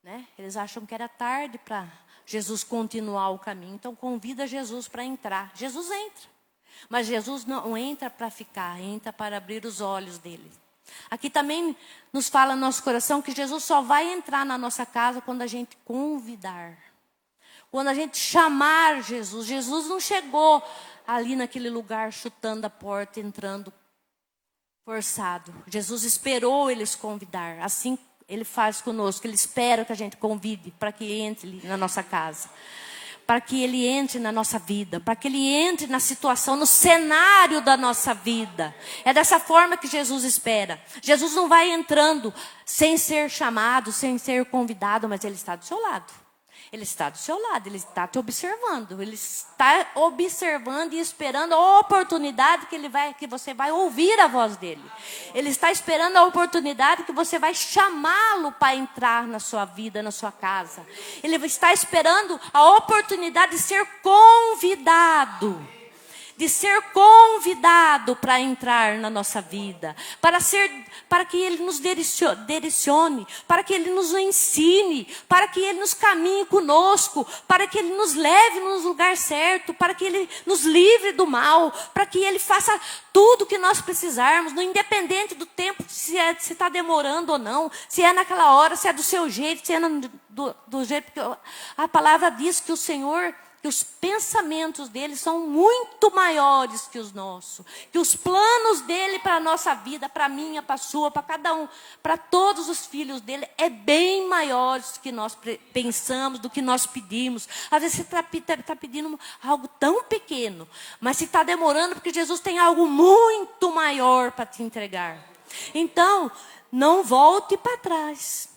[SPEAKER 3] Né? Eles acham que era tarde para Jesus continuar o caminho. Então convida Jesus para entrar. Jesus entra. Mas Jesus não entra para ficar, entra para abrir os olhos dele. Aqui também nos fala no nosso coração que Jesus só vai entrar na nossa casa quando a gente convidar. Quando a gente chamar Jesus. Jesus não chegou ali naquele lugar chutando a porta, entrando forçado. Jesus esperou eles convidar. Assim ele faz conosco. Ele espera que a gente convide para que entre na nossa casa. Para que ele entre na nossa vida. Para que ele entre na situação, no cenário da nossa vida. É dessa forma que Jesus espera. Jesus não vai entrando sem ser chamado, sem ser convidado, mas ele está do seu lado. Ele está do seu lado, ele está te observando. Ele está observando e esperando a oportunidade que você vai ouvir a voz dele. Ele está esperando a oportunidade que você vai chamá-lo para entrar na sua vida, na sua casa. Ele está esperando a oportunidade de ser convidado. De ser convidado para entrar na nossa vida, para que ele nos direcione, para que ele nos ensine, para que ele nos caminhe conosco, para que ele nos leve no lugar certo, para que ele nos livre do mal, para que ele faça tudo o que nós precisarmos, independente do tempo, se está demorando ou não, se é naquela hora, se é do seu jeito, se é do jeito que a palavra diz que o Senhor, que os pensamentos dele são muito maiores que os nossos. Que os planos dele para a nossa vida, para a minha, para a sua, para cada um, para todos os filhos dele, é bem maiores do que nós pensamos, do que nós pedimos. Às vezes você está pedindo algo tão pequeno, mas se está demorando, porque Jesus tem algo muito maior para te entregar. Então, não volte para trás.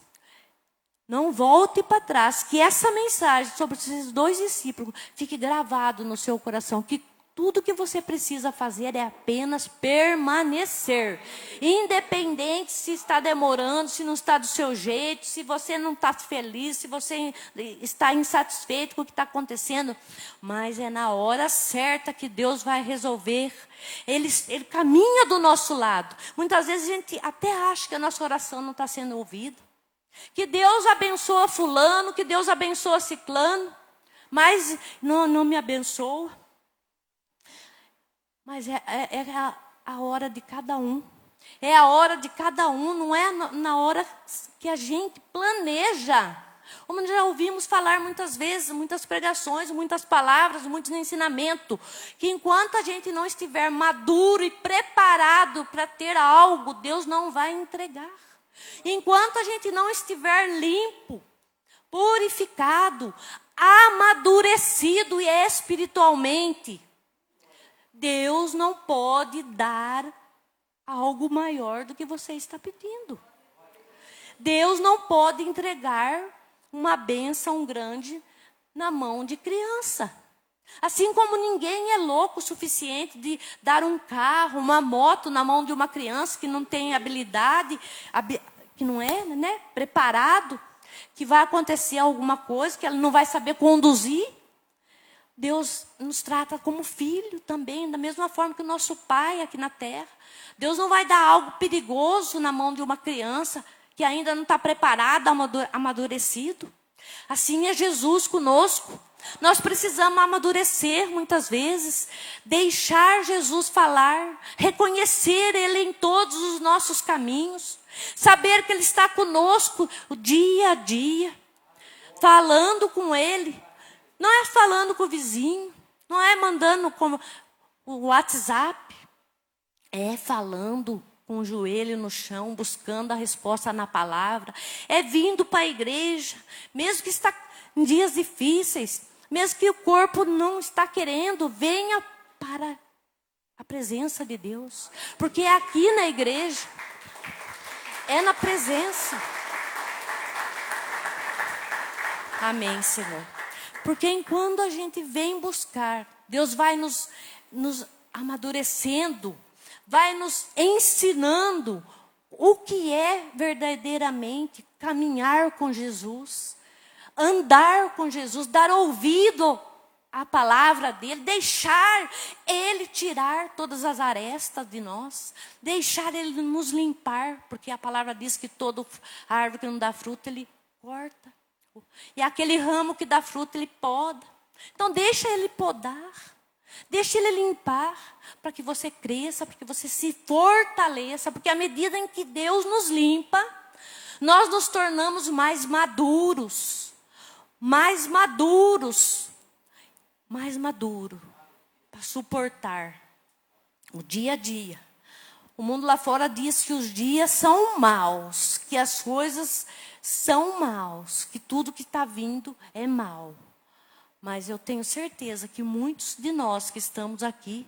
[SPEAKER 3] Não volte para trás, que essa mensagem sobre esses 2 discípulos fique gravado no seu coração, que tudo que você precisa fazer é apenas permanecer. Independente se está demorando, se não está do seu jeito, se você não está feliz, se você está insatisfeito com o que está acontecendo. Mas é na hora certa que Deus vai resolver. Ele caminha do nosso lado. Muitas vezes a gente até acha que a nossa oração não está sendo ouvida. Que Deus abençoa fulano, que Deus abençoa ciclano, mas não me abençoa. Mas é a hora de cada um. É a hora de cada um, não é na hora que a gente planeja. Como já ouvimos falar muitas vezes, muitas pregações, muitas palavras, muitos ensinamentos, que enquanto a gente não estiver maduro e preparado para ter algo, Deus não vai entregar. Enquanto a gente não estiver limpo, purificado, amadurecido e espiritualmente, Deus não pode dar algo maior do que você está pedindo. Deus não pode entregar uma bênção grande na mão de criança. Assim como ninguém é louco o suficiente de dar um carro, uma moto na mão de uma criança que não tem habilidade, que não é, preparado, que vai acontecer alguma coisa, que ela não vai saber conduzir. Deus nos trata como filho também, da mesma forma que o nosso pai aqui na terra. Deus não vai dar algo perigoso na mão de uma criança que ainda não está preparada, amadurecido. Assim é Jesus conosco. Nós precisamos amadurecer muitas vezes, deixar Jesus falar, reconhecer Ele em todos os nossos caminhos, saber que Ele está conosco o dia a dia, falando com Ele. Não é falando com o vizinho, não é mandando como o WhatsApp, é falando com o joelho no chão, buscando a resposta na palavra, é vindo para a igreja, mesmo que está em dias difíceis, mesmo que o corpo não está querendo, venha para a presença de Deus. Porque é aqui na igreja, é na presença. Amém, Senhor. Porque enquanto a gente vem buscar, Deus vai nos amadurecendo, vai nos ensinando o que é verdadeiramente caminhar com Jesus. Andar com Jesus, dar ouvido à palavra dele, deixar ele tirar todas as arestas de nós, deixar ele nos limpar, porque a palavra diz que toda árvore que não dá fruto, ele corta. E aquele ramo que dá fruto, ele poda. Então deixa ele podar. Deixe Ele limpar, para que você cresça, para que você se fortaleça, porque à medida em que Deus nos limpa, nós nos tornamos mais maduros, mais maduros, mais maduro, para suportar o dia a dia. O mundo lá fora diz que os dias são maus, que as coisas são maus, que tudo que está vindo é mau. Mas eu tenho certeza que muitos de nós que estamos aqui,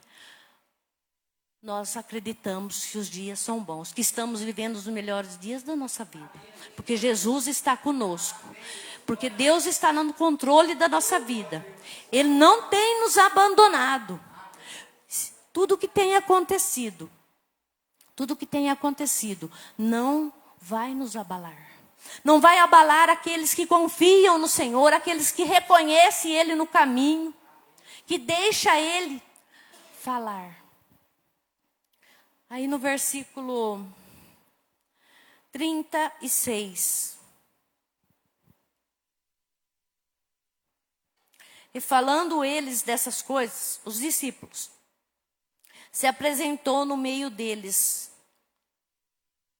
[SPEAKER 3] nós acreditamos que os dias são bons, que estamos vivendo os melhores dias da nossa vida. Porque Jesus está conosco. Porque Deus está no controle da nossa vida. Ele não tem nos abandonado. Tudo que tem acontecido não vai nos abalar. Não vai abalar aqueles que confiam no Senhor, aqueles que reconhecem Ele no caminho, que deixa Ele falar. Aí no versículo 36. E falando eles dessas coisas, os discípulos, se apresentou no meio deles.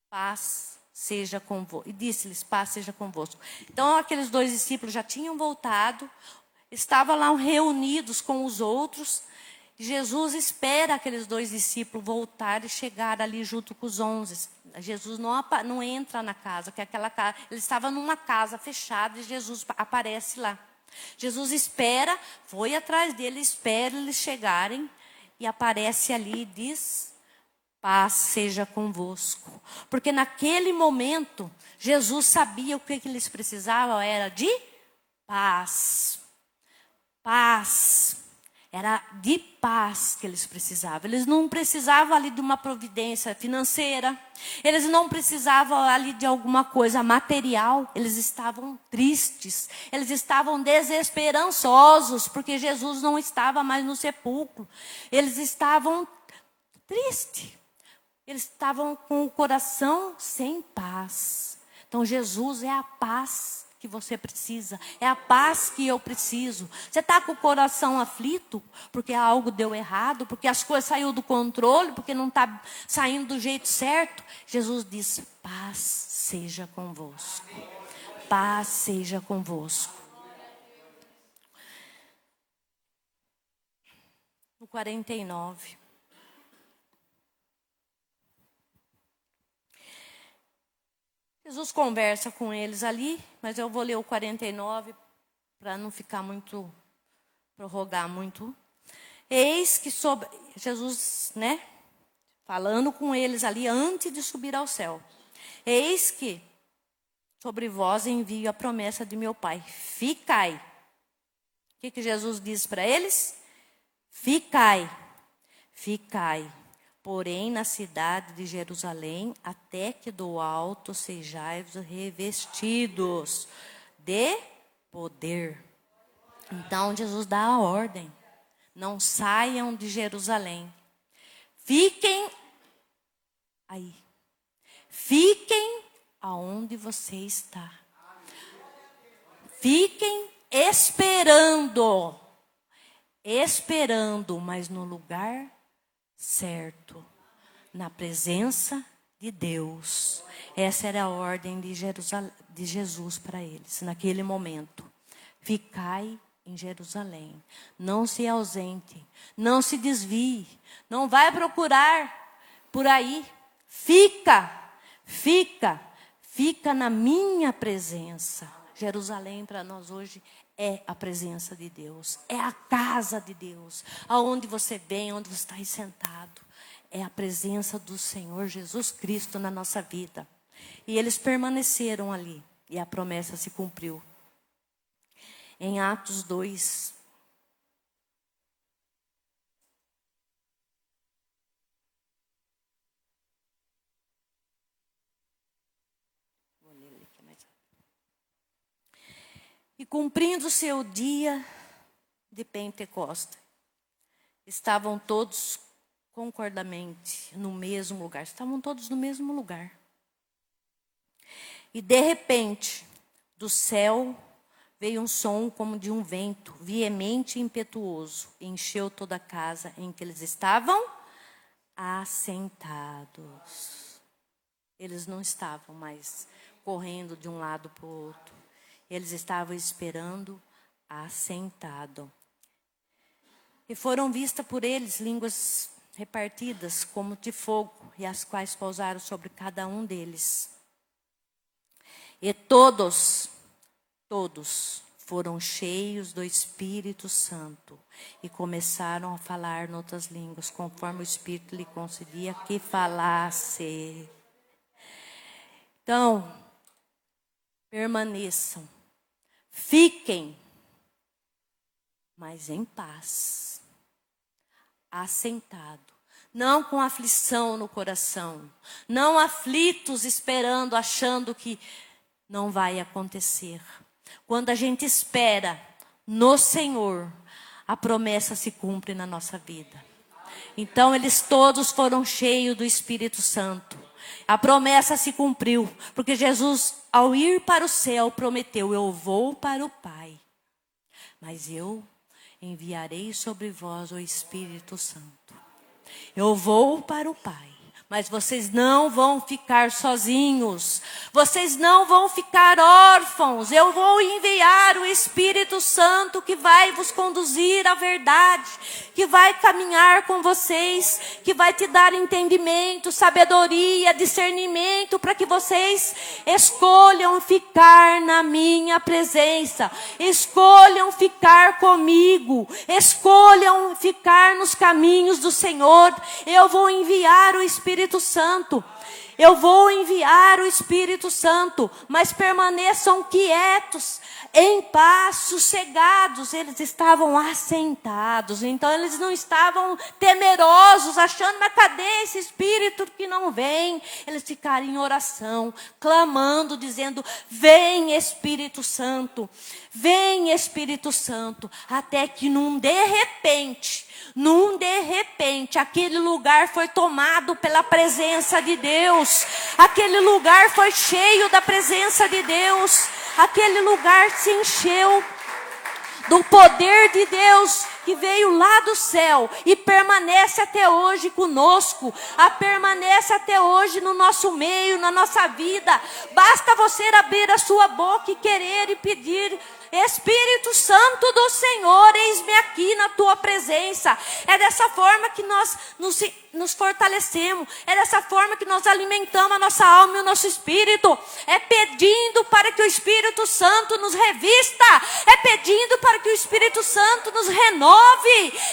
[SPEAKER 3] Paz seja convosco. E disse-lhes, paz seja convosco. Então aqueles 2 discípulos já tinham voltado, estavam lá reunidos com os outros. Jesus espera aqueles 2 discípulos voltarem e chegar ali junto com os 11. Jesus não entra na casa, porque aquela casa, ele estava numa casa fechada e Jesus aparece lá. Jesus espera, foi atrás dele, espera eles chegarem e aparece ali e diz: paz seja convosco. Porque naquele momento, Jesus sabia o que eles precisavam, era de paz. Paz. Era de paz que eles precisavam. Eles não precisavam ali de uma providência financeira. Eles não precisavam ali de alguma coisa material. Eles estavam tristes. Eles estavam desesperançosos, porque Jesus não estava mais no sepulcro. Eles estavam tristes. Eles estavam com o coração sem paz. Então Jesus é a paz que você precisa. É a paz que eu preciso. Você está com o coração aflito porque algo deu errado, porque as coisas saíram do controle, porque não está saindo do jeito certo. Jesus diz: paz seja convosco. Paz seja convosco. No 49. Jesus conversa com eles ali, mas eu vou ler o 49 para não ficar muito, prorrogar muito. Eis que sobre Jesus, falando com eles ali antes de subir ao céu. Eis que sobre vós envio a promessa de meu Pai. Ficai. O que Jesus diz para eles? Ficai. Ficai. Porém, na cidade de Jerusalém, até que do alto sejais revestidos de poder. Então, Jesus dá a ordem. Não saiam de Jerusalém. Fiquem aí. Fiquem aonde você está. Fiquem esperando. Esperando, mas no lugar certo, na presença de Deus. Essa era a ordem de Jesus para eles, naquele momento. Ficai em Jerusalém. Não se ausente, não se desvie, não vai procurar por aí. Fica na minha presença. Jerusalém para nós hoje é a presença de Deus, é a casa de Deus, aonde você vem, onde você está aí sentado, é a presença do Senhor Jesus Cristo na nossa vida. E eles permaneceram ali, e a promessa se cumpriu. Em Atos 2, e cumprindo-se o dia de Pentecostes, estavam todos concordamente no mesmo lugar. Estavam todos no mesmo lugar. E de repente, do céu veio um som como de um vento, veemente e impetuoso, e encheu toda a casa em que eles estavam assentados. Eles não estavam mais correndo de um lado para o outro. Eles estavam esperando assentado. E foram vistas por eles línguas repartidas como de fogo, e as quais pousaram sobre cada um deles. E todos foram cheios do Espírito Santo e começaram a falar noutras línguas, conforme o Espírito lhe concedia que falasse. Então, permaneçam, fiquem, mas em paz, assentado, não com aflição no coração, não aflitos esperando, achando que não vai acontecer. Quando a gente espera no Senhor, a promessa se cumpre na nossa vida. Então eles todos foram cheios do Espírito Santo. A promessa se cumpriu, porque Jesus, ao ir para o céu, prometeu: eu vou para o Pai, mas eu enviarei sobre vós o Espírito Santo. Eu vou para o Pai, mas vocês não vão ficar sozinhos. Vocês não vão ficar órfãos. Eu vou enviar o Espírito Santo que vai vos conduzir à verdade, que vai caminhar com vocês, que vai te dar entendimento, sabedoria, discernimento, para que vocês escolham ficar na minha presença, escolham ficar comigo, escolham ficar nos caminhos do Senhor. Eu vou enviar o Espírito Santo. Eu vou enviar o Espírito Santo, mas permaneçam quietos, em paz, sossegados. Eles estavam assentados, então eles não estavam temerosos, achando: mas cadê esse Espírito que não vem? Eles ficaram em oração, clamando, dizendo: vem Espírito Santo, vem Espírito Santo, até que num de repente, aquele lugar foi tomado pela presença de Deus. Aquele lugar foi cheio da presença de Deus. Aquele lugar se encheu do poder de Deus que veio lá do céu e permanece até hoje conosco, permanece até hoje no nosso meio, na nossa vida. Basta você abrir a sua boca e querer e pedir: Espírito Santo do Senhor, eis-me aqui na tua presença. É dessa forma que nós nos fortalecemos. É dessa forma que nós alimentamos a nossa alma e o nosso espírito. É pedindo para que o Espírito Santo nos revista. É pedindo para que o Espírito Santo nos renove.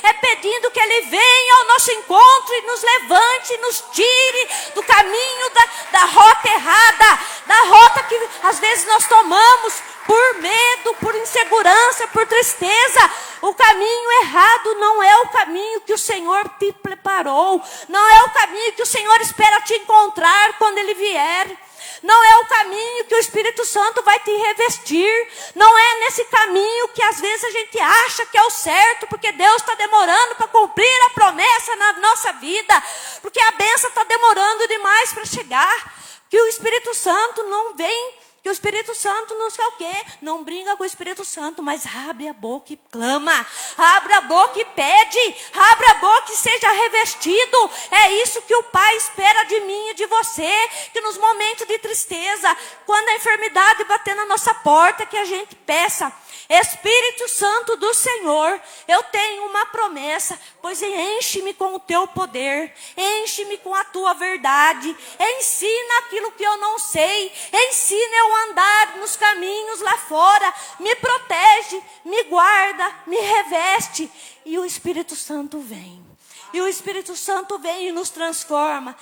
[SPEAKER 3] É pedindo que Ele venha ao nosso encontro e nos levante, nos tire do caminho da rota errada, da rota que às vezes nós tomamos por medo, por insegurança, por tristeza. O caminho errado não é o caminho que o Senhor te preparou. Não é o caminho que o Senhor espera te encontrar quando Ele vier. Não é o caminho que o Espírito Santo vai te revestir. Não é nesse caminho que às vezes a gente acha que é o certo, porque Deus está demorando para cumprir a promessa na nossa vida, porque a bênção está demorando demais para chegar, que o Espírito Santo não vem, que o Espírito Santo não sei o quê. Não briga com o Espírito Santo, mas abre a boca e clama. Abre a boca e pede. Abre a boca e seja revestido. É isso que o Pai espera de mim e de você. Que nos momentos de tristeza, quando a enfermidade bater na nossa porta, que a gente peça: Espírito Santo do Senhor, eu tenho uma promessa, pois enche-me com o teu poder, enche-me com a tua verdade, ensina aquilo que eu não sei, ensina eu a andar nos caminhos lá fora, me protege, me guarda, me reveste. E o Espírito Santo vem. E o Espírito Santo vem e nos transforma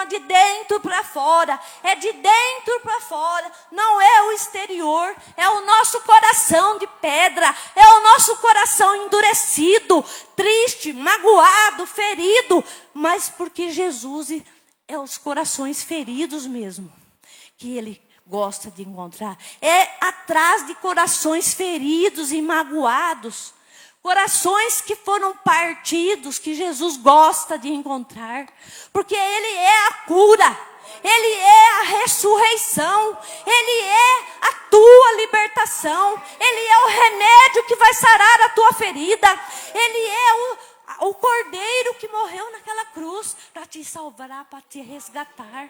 [SPEAKER 3] de dentro para fora. É de dentro para fora, não é o exterior. É o nosso coração de pedra, é o nosso coração endurecido, triste, magoado, ferido. Mas porque Jesus é os corações feridos mesmo que Ele gosta de encontrar. É atrás de corações feridos e magoados, corações que foram partidos, que Jesus gosta de encontrar, porque Ele é a cura. Ele é a ressurreição, Ele é a tua libertação, Ele é o remédio que vai sarar a tua ferida, Ele é o cordeiro que morreu naquela cruz para te salvar, para te resgatar.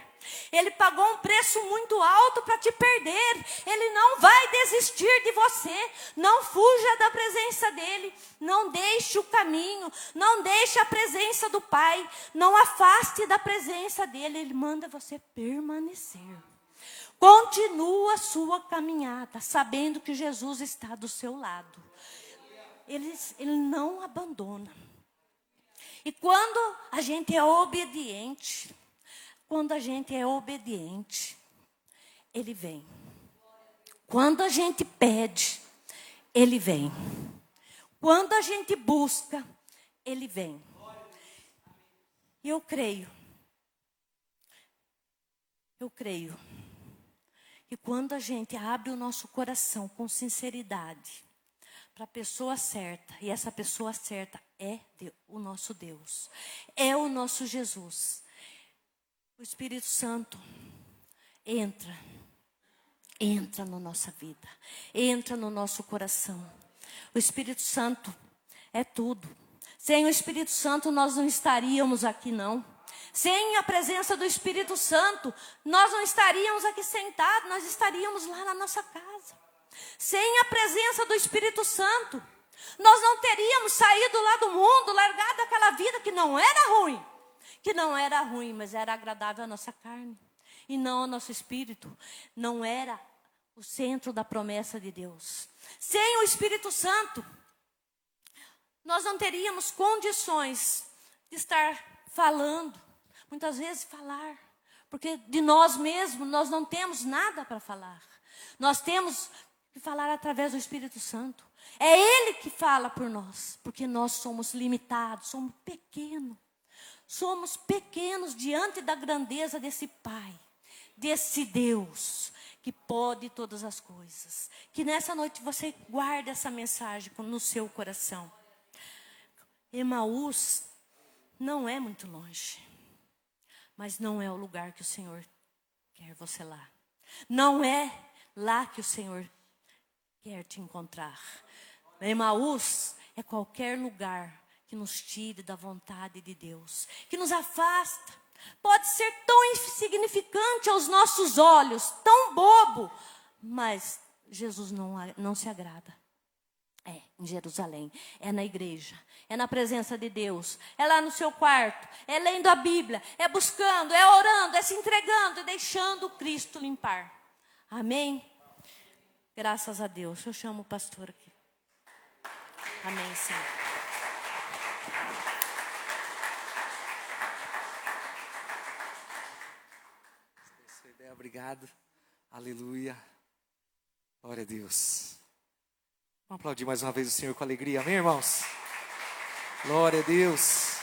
[SPEAKER 3] Ele pagou um preço muito alto para te perder. Ele não vai desistir de você. Não fuja da presença dele. Não deixe o caminho. Não deixe a presença do Pai. Não afaste da presença dele. Ele manda você permanecer. Continua a sua caminhada, sabendo que Jesus está do seu lado. Ele não abandona. E quando a gente é obediente, Ele vem. Quando a gente pede, Ele vem. Quando a gente busca, Ele vem. E eu creio que quando a gente abre o nosso coração com sinceridade para a pessoa certa, e essa pessoa certa é o nosso Deus, é o nosso Jesus, o Espírito Santo entra na nossa vida, entra no nosso coração. O Espírito Santo é tudo. Sem o Espírito Santo nós não estaríamos aqui, não. Sem a presença do Espírito Santo nós não estaríamos aqui sentados, nós estaríamos lá na nossa casa. Sem a presença do Espírito Santo, nós não teríamos saído lá do mundo, largado aquela vida que não era ruim, mas era agradável à nossa carne e não ao nosso espírito. Não era o centro da promessa de Deus. Sem o Espírito Santo, nós não teríamos condições de estar falando, muitas vezes falar, porque de nós mesmos nós não temos nada para falar. Nós temos que falar através do Espírito Santo. É Ele que fala por nós, porque nós somos limitados, somos pequenos. Somos pequenos diante da grandeza desse Pai, desse Deus que pode todas as coisas. Que nessa noite você guarde essa mensagem no seu coração. Emaús não é muito longe, mas não é o lugar que o Senhor quer você lá. Não é lá que o Senhor quer te encontrar. Emaús é qualquer lugar que nos tire da vontade de Deus, que nos afasta. Pode ser tão insignificante aos nossos olhos, tão bobo, mas Jesus não se agrada. É em Jerusalém, é na igreja, é na presença de Deus, é lá no seu quarto, é lendo a Bíblia, é buscando, é orando, é se entregando, é deixando Cristo limpar. Amém? Graças a Deus. Eu chamo o pastor aqui. Amém, Senhor.
[SPEAKER 2] Obrigado. Aleluia. Glória a Deus. Vamos aplaudir mais uma vez o Senhor com alegria. Amém, irmãos? Glória a Deus.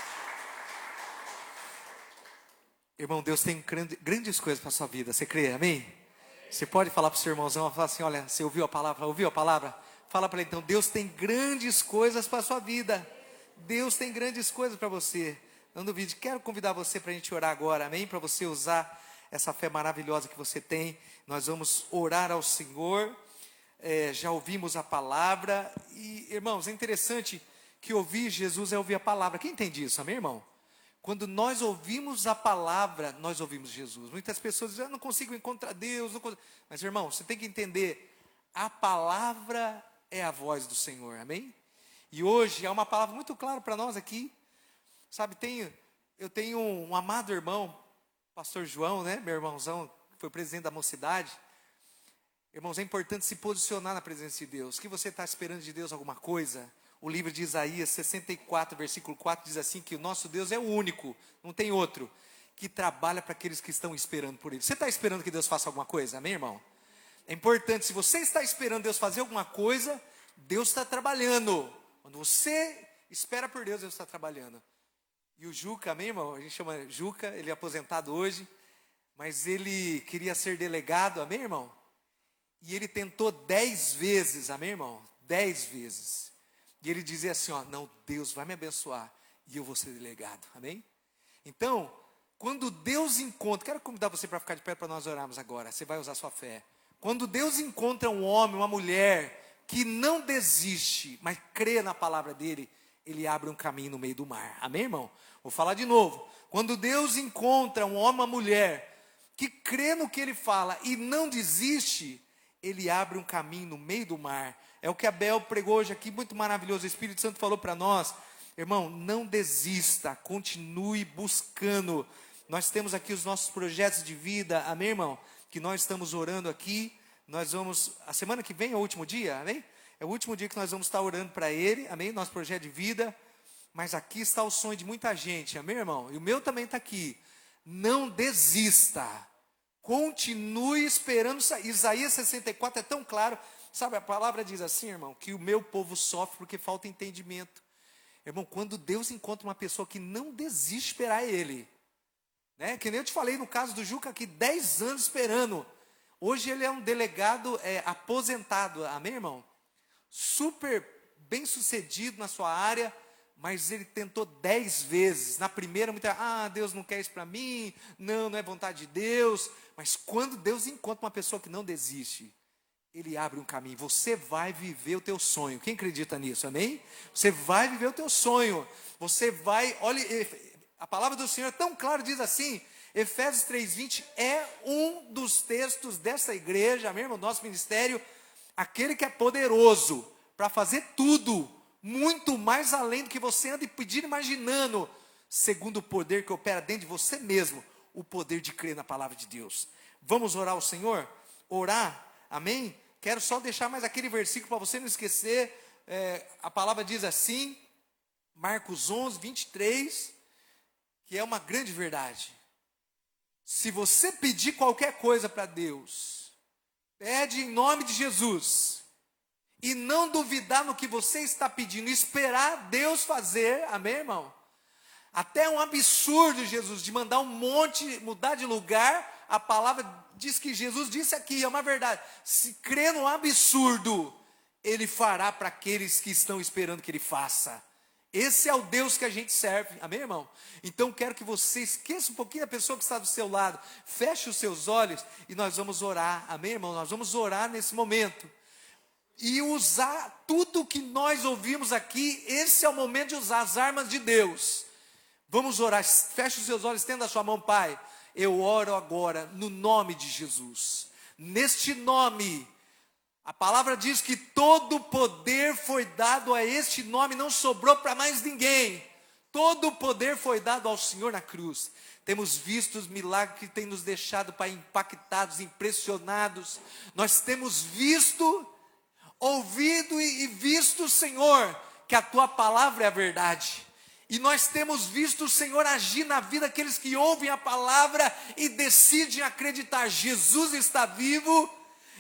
[SPEAKER 2] Irmão, Deus tem grandes coisas para a sua vida. Você crê? Amém? Você pode falar para o seu irmãozão, falar assim, olha, você ouviu a palavra? Ouviu a palavra? Fala para ele então, Deus tem grandes coisas para a sua vida. Deus tem grandes coisas para você. Não duvide, quero convidar você para a gente orar agora, amém? Para você usar essa fé maravilhosa que você tem. Nós vamos orar ao Senhor. Já ouvimos a palavra. E, irmãos, é interessante que ouvir Jesus é ouvir a palavra. Quem entende isso, amém, irmão? Quando nós ouvimos a palavra, nós ouvimos Jesus. Muitas pessoas dizem, eu não consigo encontrar Deus. Mas, irmão, você tem que entender, a palavra é a voz do Senhor, amém? E hoje há uma palavra muito clara para nós aqui. Sabe, eu tenho um amado irmão, pastor João, né? Meu irmãozão, que foi presidente da mocidade. Irmãos, é importante se posicionar na presença de Deus. Que você está esperando de Deus alguma coisa? O livro de Isaías 64, versículo 4 diz assim, que o nosso Deus é o único, não tem outro, que trabalha para aqueles que estão esperando por Ele. Você está esperando que Deus faça alguma coisa? Amém, irmão? É importante, se você está esperando Deus fazer alguma coisa, Deus está trabalhando. Quando você espera por Deus, Deus está trabalhando. E o Juca, amém, irmão? A gente chama Juca, ele é aposentado hoje, mas ele queria ser delegado, amém, irmão? E ele tentou 10 vezes, amém, irmão? 10 vezes. E ele dizia assim, ó, não, Deus vai me abençoar e eu vou ser delegado, amém? Então, Quando Deus encontra, quero convidar você para ficar de pé para nós orarmos agora. Você vai usar sua fé. Quando Deus encontra um homem, uma mulher que não desiste, mas crê na palavra dele, ele abre um caminho no meio do mar. Amém, irmão? Vou falar de novo. Quando Deus encontra um homem, uma mulher que crê no que ele fala e não desiste, ele abre um caminho no meio do mar. É o que Abel pregou hoje aqui, muito maravilhoso. O Espírito Santo falou para nós, irmão, não desista, continue buscando. Nós temos aqui os nossos projetos de vida, amém, irmão? Que nós estamos orando aqui. Nós vamos, a semana que vem é o último dia, amém? É o último dia que nós vamos estar orando para ele, amém? Nosso projeto de vida. Mas aqui está o sonho de muita gente, amém, irmão? E o meu também está aqui. Não desista. Continue esperando. Isaías 64 é tão claro. Sabe, a palavra diz assim, irmão, que o meu povo sofre porque falta entendimento. Irmão, quando Deus encontra uma pessoa que não desiste de esperar ele, né? Que nem eu te falei no caso do Juca aqui, 10 anos esperando. Hoje ele é um delegado aposentado, amém, irmão? Super bem sucedido na sua área, mas ele tentou 10 vezes. Na primeira, Deus não quer isso para mim, não é vontade de Deus. Mas quando Deus encontra uma pessoa que não desiste, ele abre um caminho. Você vai viver o teu sonho. Quem acredita nisso, amém? Você vai viver o teu sonho. Você vai, olha, a palavra do Senhor é tão clara, diz assim, Efésios 3:20 é um dos textos dessa igreja, amém, irmão, nosso ministério, aquele que é poderoso para fazer tudo, muito mais além do que você anda pedindo, imaginando, segundo o poder que opera dentro de você mesmo, o poder de crer na palavra de Deus. Vamos orar ao Senhor? Orar, amém? Quero só deixar mais aquele versículo para você não esquecer. A palavra diz assim, Marcos 11:23, que é uma grande verdade. Se você pedir qualquer coisa para Deus, pede em nome de Jesus, e não duvidar no que você está pedindo, esperar Deus fazer, amém, irmão? Até um absurdo, Jesus, de mandar um monte mudar de lugar. A palavra diz que Jesus disse aqui, é uma verdade. Se crê no absurdo, ele fará para aqueles que estão esperando que ele faça. Esse é o Deus que a gente serve, amém, irmão? Então quero que você esqueça um pouquinho a pessoa que está do seu lado, feche os seus olhos e nós vamos orar, amém, irmão? Nós vamos orar nesse momento e usar tudo que nós ouvimos aqui. Esse é o momento de usar as armas de Deus. Vamos orar, feche os seus olhos, estenda a sua mão, Pai. Eu oro agora no nome de Jesus. Neste nome, a palavra diz que todo poder foi dado a este nome, não sobrou para mais ninguém. Todo o poder foi dado ao Senhor na cruz. Temos visto os milagres que têm nos deixado, Pai, impactados, impressionados. Nós temos visto, ouvido e visto, Senhor, que a Tua palavra é a verdade. E nós temos visto o Senhor agir na vida daqueles que ouvem a palavra e decidem acreditar. Jesus está vivo,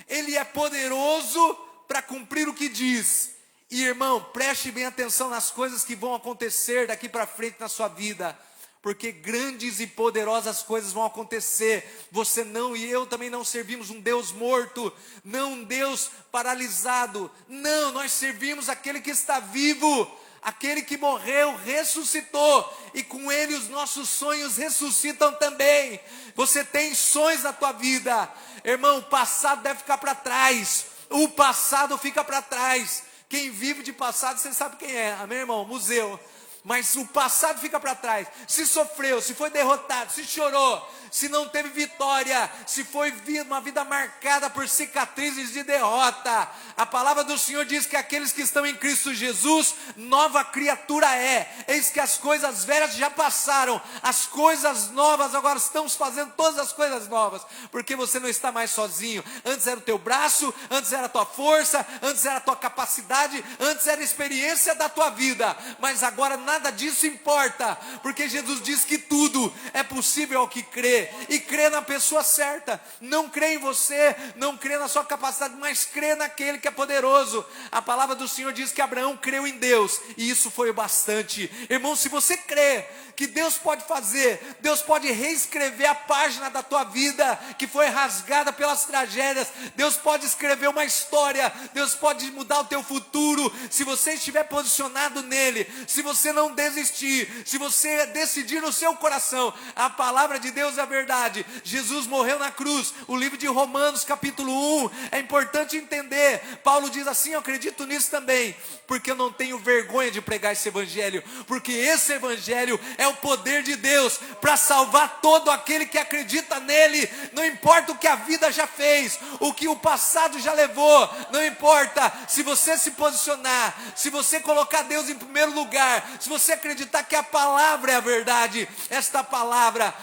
[SPEAKER 2] Ele é poderoso para cumprir o que diz. E irmão, preste bem atenção nas coisas que vão acontecer daqui para frente na sua vida. Porque grandes e poderosas coisas vão acontecer. Você não e eu também não servimos um Deus morto, não um Deus paralisado. Não, nós servimos aquele que está vivo. Aquele que morreu, ressuscitou, e com ele os nossos sonhos ressuscitam também. Você tem sonhos na tua vida, irmão, o passado deve ficar para trás, o passado fica para trás. Quem vive de passado, você sabe quem é, amém, irmão? Museu. Mas o passado fica para trás. Se sofreu, se foi derrotado, se chorou, se não teve vitória, se foi uma vida marcada por cicatrizes de derrota, a palavra do Senhor diz que aqueles que estão em Cristo Jesus, nova criatura é. Eis que as coisas velhas já passaram, as coisas novas agora estamos fazendo todas as coisas novas, porque você não está mais sozinho. Antes era o teu braço, antes era a tua força, antes era a tua capacidade, antes era a experiência da tua vida, mas agora nada disso importa, porque Jesus diz que tudo é possível ao que crê, e crê na pessoa certa. Não crê em você, não crê na sua capacidade, mas crê naquele que é poderoso. A palavra do Senhor diz que Abraão creu em Deus, e isso foi o bastante. Irmão, se você crê que Deus pode fazer, Deus pode reescrever a página da tua vida, que foi rasgada pelas tragédias, Deus pode escrever uma história, Deus pode mudar o teu futuro, se você estiver posicionado nele. Se você não não desistir, se você decidir no seu coração, a palavra de Deus é a verdade. Jesus morreu na cruz. O livro de Romanos capítulo 1, é importante entender. Paulo diz assim, eu acredito nisso também, porque eu não tenho vergonha de pregar esse evangelho, porque esse evangelho é o poder de Deus para salvar todo aquele que acredita nele. Não importa o que a vida já fez, o que o passado já levou, não importa. Se você se posicionar, se você colocar Deus em primeiro lugar, se você acreditar que a palavra é a verdade, esta palavra,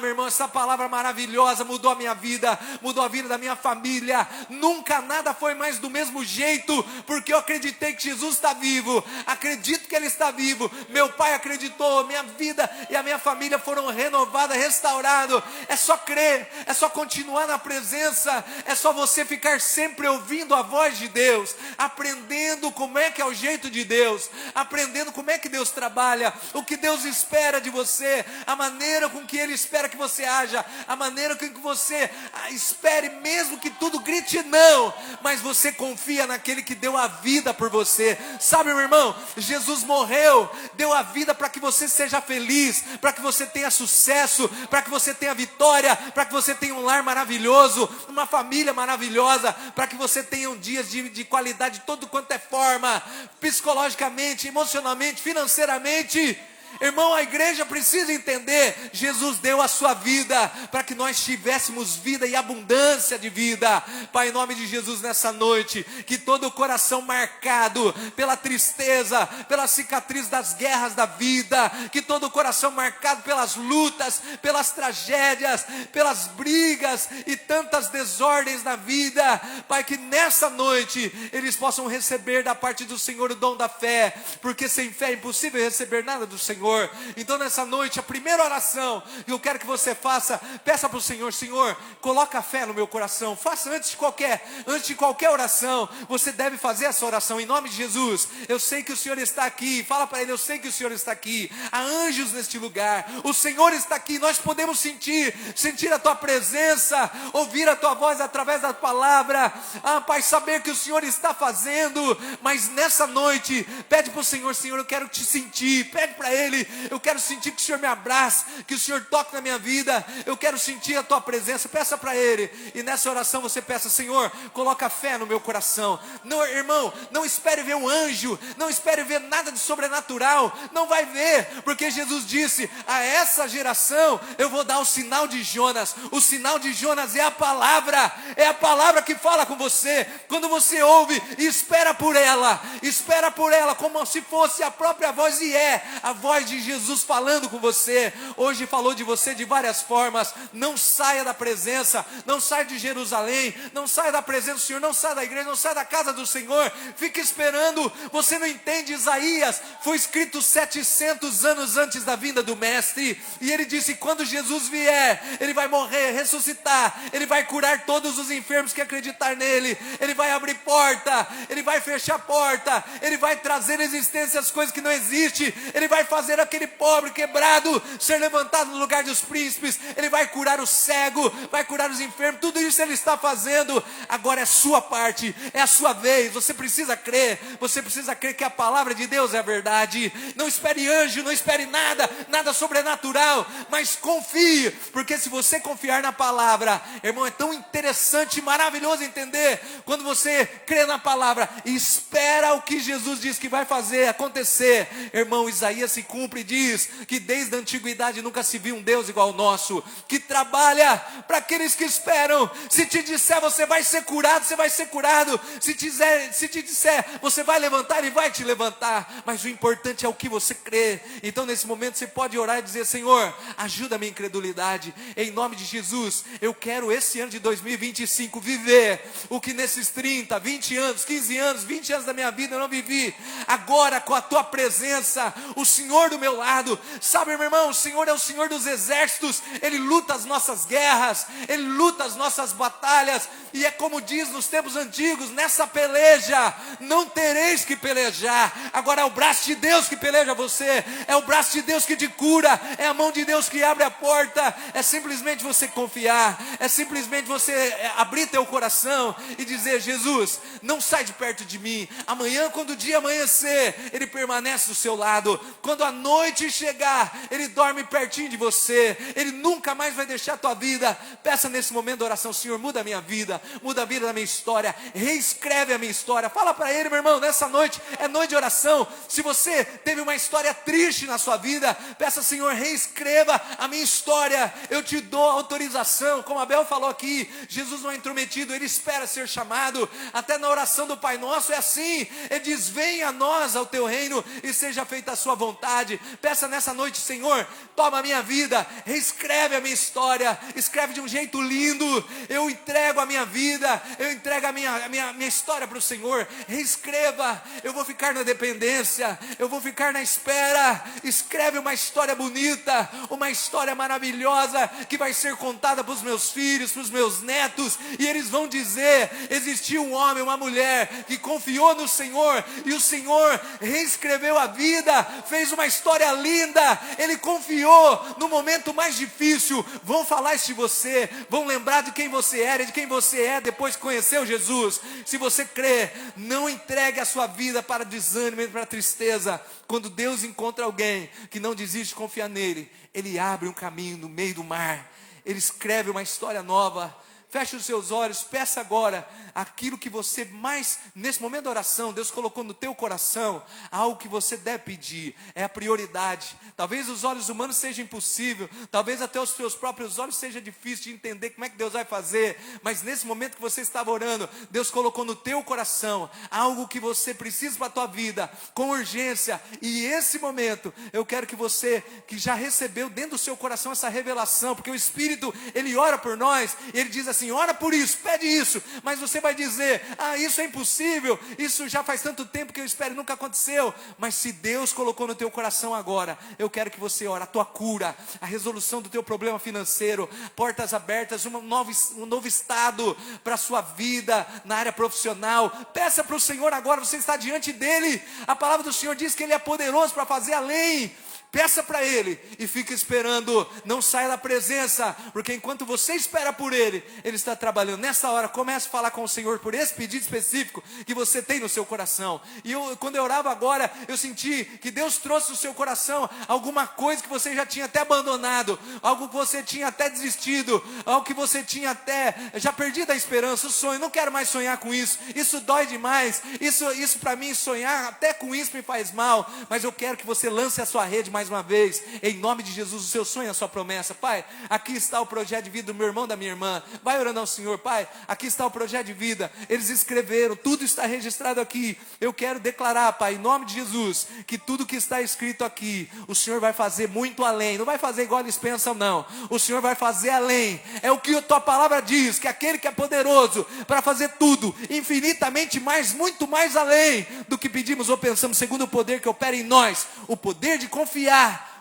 [SPEAKER 2] meu irmão, essa palavra maravilhosa mudou a minha vida, mudou a vida da minha família. Nunca nada foi mais do mesmo jeito, porque eu acreditei que Jesus está vivo. Acredito que Ele está vivo. Meu pai acreditou, minha vida e a minha família foram renovadas, restauradas. É só crer, é só continuar na presença, é só você ficar sempre ouvindo a voz de Deus, aprendendo como é que é o jeito de Deus, aprendendo como é que Deus trabalha, o que Deus espera de você, a maneira com que Ele espera que você haja, a maneira com que você espere, mesmo que tudo grite não, mas você confia naquele que deu a vida por você. Sabe, meu irmão, Jesus morreu, deu a vida para que você seja feliz, para que você tenha sucesso, para que você tenha vitória, para que você tenha um lar maravilhoso, uma família maravilhosa, para que você tenha dias de qualidade de todo quanto é forma, psicologicamente, emocionalmente, financeiramente. Irmão, a igreja precisa entender, Jesus deu a sua vida para que nós tivéssemos vida e abundância de vida. Pai, em nome de Jesus, nessa noite, que todo o coração marcado pela tristeza, pela cicatriz das guerras da vida, que todo o coração marcado pelas lutas, pelas tragédias, pelas brigas e tantas desordens na vida, Pai, que nessa noite eles possam receber da parte do Senhor o dom da fé, porque sem fé é impossível receber nada do Senhor. Então nessa noite, a primeira oração que eu quero que você faça, peça para o Senhor: Senhor, coloca a fé no meu coração. Faça antes de qualquer oração, você deve fazer essa oração em nome de Jesus. Eu sei que o Senhor está aqui. Fala para Ele: eu sei que o Senhor está aqui. Há anjos neste lugar, o Senhor está aqui. Nós podemos sentir a Tua presença, ouvir a Tua voz através da palavra. Pai, saber que o Senhor está fazendo. Mas nessa noite, pede para o Senhor: Senhor, eu quero te sentir. Pede para Ele: eu quero sentir que o Senhor me abrace, que o Senhor toque na minha vida, eu quero sentir a Tua presença. Peça para Ele, e nessa oração você peça: Senhor, coloca fé no meu coração. Não, irmão, não espere ver um anjo, não espere ver nada de sobrenatural, não vai ver, porque Jesus disse: a essa geração eu vou dar o sinal de Jonas. O sinal de Jonas é a palavra que fala com você. Quando você ouve e espera por ela como se fosse a própria voz, e é a voz de Jesus falando com você. Hoje falou de você de várias formas. Não saia da presença, não saia de Jerusalém, não saia da presença do Senhor, não saia da igreja, não saia da casa do Senhor. Fique esperando. Você não entende? Isaías foi escrito 700 anos antes da vinda do Mestre, e ele disse: quando Jesus vier, Ele vai morrer, ressuscitar, Ele vai curar todos os enfermos que acreditar nele, Ele vai abrir porta, Ele vai fechar porta, Ele vai trazer à existência as coisas que não existem, Ele vai fazer aquele pobre quebrado ser levantado no lugar dos príncipes, Ele vai curar o cego, vai curar os enfermos. Tudo isso Ele está fazendo. Agora é sua parte, é a sua vez. Você precisa crer que a palavra de Deus é a verdade. Não espere anjo, não espere nada sobrenatural, mas confie, porque se você confiar na palavra, irmão, é tão interessante e maravilhoso entender quando você crê na palavra e espera o que Jesus diz que vai fazer acontecer. Irmão, Isaías se cumpre e diz que desde a antiguidade nunca se viu um Deus igual ao nosso, que trabalha para aqueles que esperam. Se te disser você vai ser curado, você vai ser curado. Se te disser você vai levantar, Ele vai te levantar. Mas o importante é o que você crê. Então nesse momento você pode orar e dizer: Senhor, ajuda a minha incredulidade. Em nome de Jesus, eu quero esse ano de 2025 viver o que nesses 30, 20 anos, 15 anos, 20 anos da minha vida eu não vivi. Agora com a Tua presença, o Senhor do meu lado. Sabe, meu irmão, o Senhor é o Senhor dos exércitos, Ele luta as nossas guerras, Ele luta as nossas batalhas, e é como diz nos tempos antigos, nessa peleja, não tereis que pelejar, agora é o braço de Deus que peleja você, é o braço de Deus que te cura, é a mão de Deus que abre a porta, é simplesmente você confiar, é simplesmente você abrir teu coração e dizer: Jesus, não sai de perto de mim. Amanhã, quando o dia amanhecer, Ele permanece do seu lado. Quando a noite chegar, Ele dorme pertinho de você. Ele nunca mais vai deixar a tua vida. Peça nesse momento de oração: Senhor, muda a minha vida, muda a vida da minha história, reescreve a minha história. Fala para Ele, meu irmão, nessa noite é noite de oração. Se você teve uma história triste na sua vida, peça: Senhor, reescreva a minha história. Eu te dou autorização. Como Abel falou aqui, Jesus não é intrometido, Ele espera ser chamado. Até na oração do Pai Nosso é assim. Ele diz: venha a nós ao teu reino e seja feita a sua vontade. Peça nessa noite: Senhor, toma a minha vida, reescreve a minha história, escreve de um jeito lindo. Eu entrego a minha vida, eu entrego a minha história para o Senhor. Reescreva. Eu vou ficar na dependência, eu vou ficar na espera. Escreve uma história bonita, uma história maravilhosa, que vai ser contada para os meus filhos, para os meus netos, e eles vão dizer: existiu um homem, uma mulher que confiou no Senhor, e o Senhor reescreveu a vida, fez uma história linda. Ele confiou no momento mais difícil. Vão falar isso de você, vão lembrar de quem você era e de quem você é depois que conheceu Jesus. Se você crê, não entregue a sua vida para desânimo e para tristeza. Quando Deus encontra alguém que não desiste de confiar nele, Ele abre um caminho no meio do mar, Ele escreve uma história nova. Feche os seus olhos, peça agora aquilo que você mais, nesse momento da oração, Deus colocou no teu coração, algo que você deve pedir, é a prioridade. Talvez os olhos humanos seja impossível, talvez até os teus próprios olhos seja difícil de entender como é que Deus vai fazer, mas nesse momento que você estava orando, Deus colocou no teu coração algo que você precisa para a tua vida, com urgência, e esse momento, eu quero que você, que já recebeu dentro do seu coração essa revelação, porque o Espírito, Ele ora por nós, e Ele diz assim: ora por isso, pede isso, mas você vai dizer: ah, isso é impossível, isso já faz tanto tempo que eu espero, nunca aconteceu. Mas se Deus colocou no teu coração agora, eu quero que você ore a tua cura, a resolução do teu problema financeiro, portas abertas, um novo estado para a sua vida, na área profissional. Peça para o Senhor agora, você está diante dEle, a palavra do Senhor diz que Ele é poderoso para fazer além. Peça para Ele e fica esperando, não saia da presença, porque enquanto você espera por Ele, Ele está trabalhando. Nessa hora, comece a falar com o Senhor por esse pedido específico que você tem no seu coração. E quando eu orava agora, eu senti que Deus trouxe no seu coração alguma coisa que você já tinha até abandonado, algo que você tinha até desistido, algo que você tinha até já perdido a esperança, o sonho. Não quero mais sonhar com isso, isso dói demais, isso para mim, sonhar até com isso me faz mal. Mas eu quero que você lance a sua rede mais uma vez, em nome de Jesus, o seu sonho, a sua promessa. Pai, aqui está o projeto de vida do meu irmão, da minha irmã. Vai orando ao Senhor. Pai, aqui está o projeto de vida, eles escreveram, tudo está registrado aqui. Eu quero declarar, Pai, em nome de Jesus, que tudo que está escrito aqui, o Senhor vai fazer muito além. Não vai fazer igual eles pensam, não. O Senhor vai fazer além. É o que a tua palavra diz, que aquele que é poderoso para fazer tudo, infinitamente mais, muito mais além do que pedimos ou pensamos, segundo o poder que opera em nós, o poder de confiar.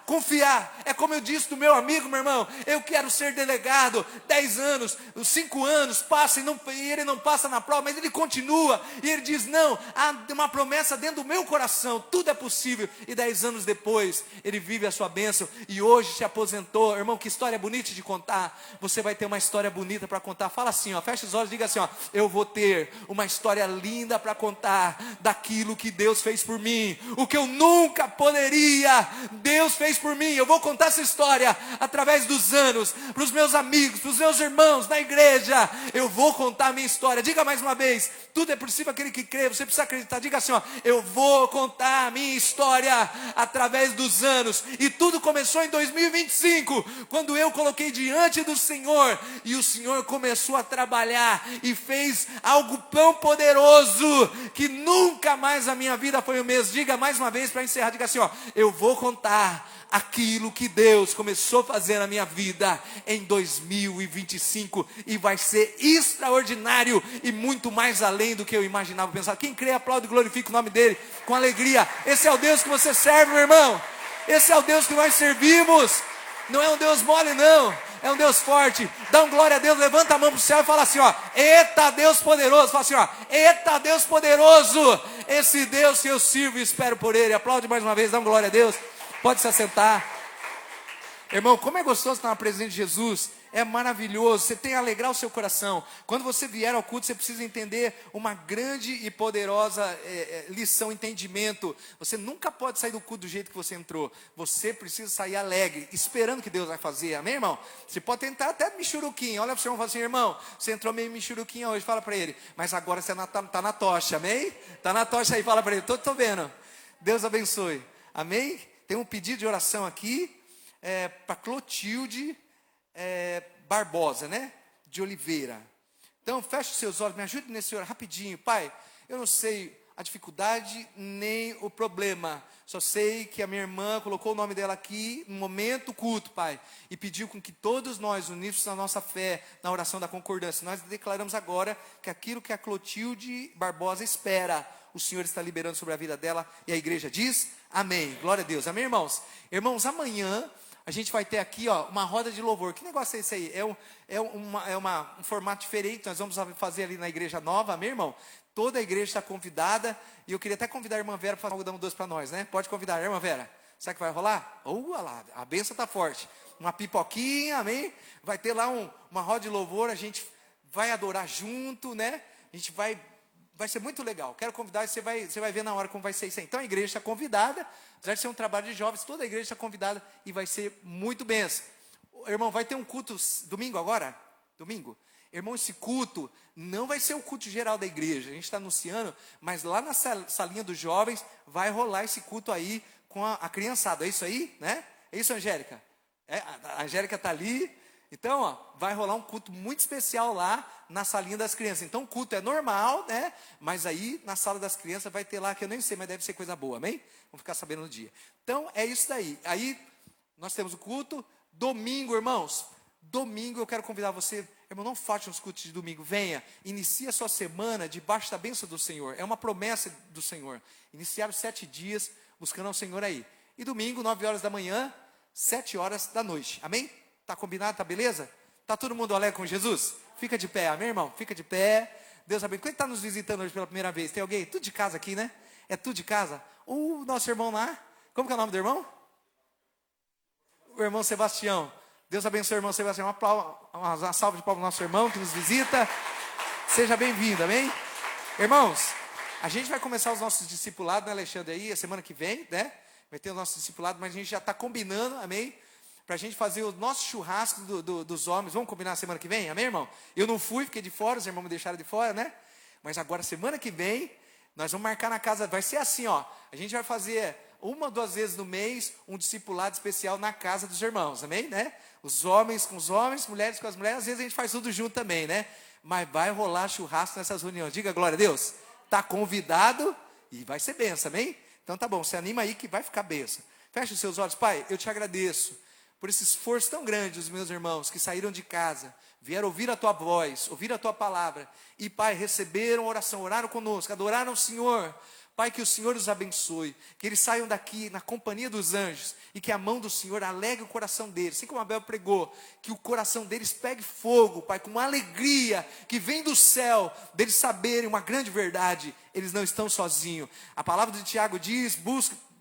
[SPEAKER 2] Confiar, é como eu disse do meu amigo, meu irmão, eu quero ser delegado, 10 anos, 5 anos, passa e ele não passa na prova, mas ele continua, e ele diz: não, há uma promessa dentro do meu coração, tudo é possível, e 10 anos depois, ele vive a sua bênção, e hoje se aposentou. Irmão, que história bonita de contar, você vai ter uma história bonita para contar. Fala assim, ó, fecha os olhos, diga assim, ó: eu vou ter uma história linda para contar, daquilo que Deus fez por mim, o que eu nunca poderia, Deus fez por mim. Eu vou contar essa história através dos anos, para os meus amigos, para os meus irmãos na igreja. Eu vou contar a minha história. Diga mais uma vez: tudo é possível aquele que crê. Você precisa acreditar. Diga assim, ó: eu vou contar a minha história através dos anos. E tudo começou em 2025, quando eu coloquei diante do Senhor, e o Senhor começou a trabalhar e fez algo tão poderoso que nunca mais a minha vida foi o mesmo. Diga mais uma vez para encerrar. Diga assim, ó: eu vou contar aquilo que Deus começou a fazer na minha vida em 2025, e vai ser extraordinário e muito mais além do que eu imaginava pensar. Quem crê, aplaude e glorifica o nome dele com alegria. Esse é o Deus que você serve, meu irmão. Esse é o Deus que nós servimos. Não é um Deus mole, não. É um Deus forte. Dá um glória a Deus, levanta a mão para o céu e fala assim, ó. Eita Deus poderoso. Fala assim, ó. Eita Deus poderoso. Esse Deus que eu sirvo e espero por Ele. Aplaude mais uma vez, dá um glória a Deus. Pode se assentar. Irmão, como é gostoso estar na presença de Jesus. É maravilhoso, você tem que alegrar o seu coração. Quando você vier ao culto, você precisa entender uma grande e poderosa lição, entendimento. Você nunca pode sair do culto do jeito que você entrou. Você precisa sair alegre, esperando que Deus vai fazer, amém, irmão? Você pode tentar até michuruquinha. Olha para o seu irmão e fala assim, irmão, você entrou meio michuruquinha hoje, fala para ele. Mas agora você está na tocha, amém? Está na tocha aí, fala para ele, estou vendo. Deus abençoe, amém? Tem um pedido de oração aqui, para Clotilde Barbosa, né? De Oliveira. Então, feche os seus olhos, me ajude nesse hora rapidinho. Pai, eu não sei a dificuldade nem o problema. Só sei que a minha irmã colocou o nome dela aqui no momento culto, Pai. E pediu com que todos nós, unidos na nossa fé, na oração da concordância, nós declaramos agora que aquilo que a Clotilde Barbosa espera, o Senhor está liberando sobre a vida dela. E a igreja diz, amém. Glória a Deus. Amém, irmãos? Irmãos, amanhã a gente vai ter aqui, ó, uma roda de louvor. Que negócio é esse aí? Um formato diferente. Nós vamos fazer ali na igreja nova, amém, irmão? Toda a igreja está convidada. E eu queria até convidar a irmã Vera para fazer um algodão doce para nós, né? Pode convidar, irmã Vera. Sabe que vai rolar? Olha lá, a bênção está forte. Uma pipoquinha, amém? Vai ter lá uma roda de louvor. A gente vai adorar junto, né? A gente vai ser muito legal. Quero convidar, você vai ver na hora como vai ser isso aí. Então a igreja está convidada. Apesar de ser um trabalho de jovens, toda a igreja está convidada e vai ser muito benção. Irmão, vai ter um culto domingo agora? Domingo? Irmão, esse culto não vai ser o culto geral da igreja. A gente está anunciando, mas lá na salinha dos jovens vai rolar esse culto aí com a criançada. É isso aí, né? É isso, Angélica? A Angélica está ali. Então, ó, vai rolar um culto muito especial lá na salinha das crianças. Então, o culto é normal, né? Mas aí, na sala das crianças, vai ter lá, que eu nem sei, mas deve ser coisa boa, amém? Vamos ficar sabendo no dia. Então, é isso daí. Aí, nós temos o culto. Domingo, irmãos. Domingo, eu quero convidar você. Irmão, não falte uns cultos de domingo. Venha, inicie a sua semana debaixo da bênção do Senhor. É uma promessa do Senhor. Iniciar os 7 dias buscando ao Senhor aí. E domingo, 9 horas da manhã, 7 horas da noite. Amém? Tá combinado? Tá beleza? Tá todo mundo alegre com Jesus? Fica de pé, amém, irmão? Fica de pé. Deus abençoe. Quem está nos visitando hoje pela primeira vez? Tem alguém? Tudo de casa aqui, né? É tudo de casa? O nosso irmão lá. Como que é o nome do irmão? O irmão Sebastião. Deus abençoe o irmão Sebastião. Uma salva de palmas ao nosso irmão que nos visita. Seja bem-vindo, amém? Irmãos, a gente vai começar os nossos discipulados, né, Alexandre, aí, a semana que vem, né? Vai ter o nosso discipulado, mas a gente já está combinando, amém? Para a gente fazer o nosso churrasco dos homens. Vamos combinar a semana que vem, amém, irmão? Eu não fui, fiquei de fora, os irmãos me deixaram de fora, né? Mas agora, semana que vem, nós vamos marcar na casa. Vai ser assim, ó. A gente vai fazer 1 ou 2 vezes no mês um discipulado especial na casa dos irmãos, amém, né? Os homens com os homens, mulheres com as mulheres. Às vezes a gente faz tudo junto também, né? Mas vai rolar churrasco nessas reuniões. Diga glória a Deus. Está convidado e vai ser benção, amém? Então tá bom, se anima aí que vai ficar benção. Feche os seus olhos. Pai, eu te agradeço por esse esforço tão grande dos meus irmãos que saíram de casa, vieram ouvir a tua voz, ouvir a tua palavra, e Pai, receberam oração, oraram conosco, adoraram o Senhor. Pai, que o Senhor os abençoe, que eles saiam daqui na companhia dos anjos, e que a mão do Senhor alegre o coração deles, assim como Abel pregou, que o coração deles pegue fogo, Pai, com uma alegria que vem do céu, deles saberem uma grande verdade, eles não estão sozinhos. A palavra de Tiago diz,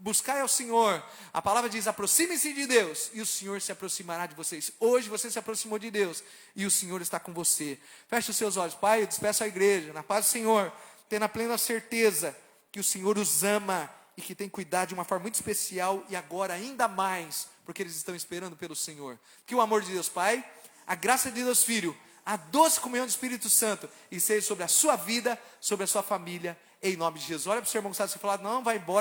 [SPEAKER 2] buscai ao Senhor. A palavra diz, aproxime-se de Deus, e o Senhor se aproximará de vocês. Hoje você se aproximou de Deus, e o Senhor está com você. Feche os seus olhos. Pai, eu despeço a igreja, na paz do Senhor, tendo a plena certeza que o Senhor os ama, e que tem cuidado de uma forma muito especial, e agora ainda mais, porque eles estão esperando pelo Senhor. Que o amor de Deus Pai, a graça de Deus Filho, a doce comunhão do Espírito Santo, e seja sobre a sua vida, sobre a sua família, em nome de Jesus. Olha para o seu irmão que está se falando, não, vai embora.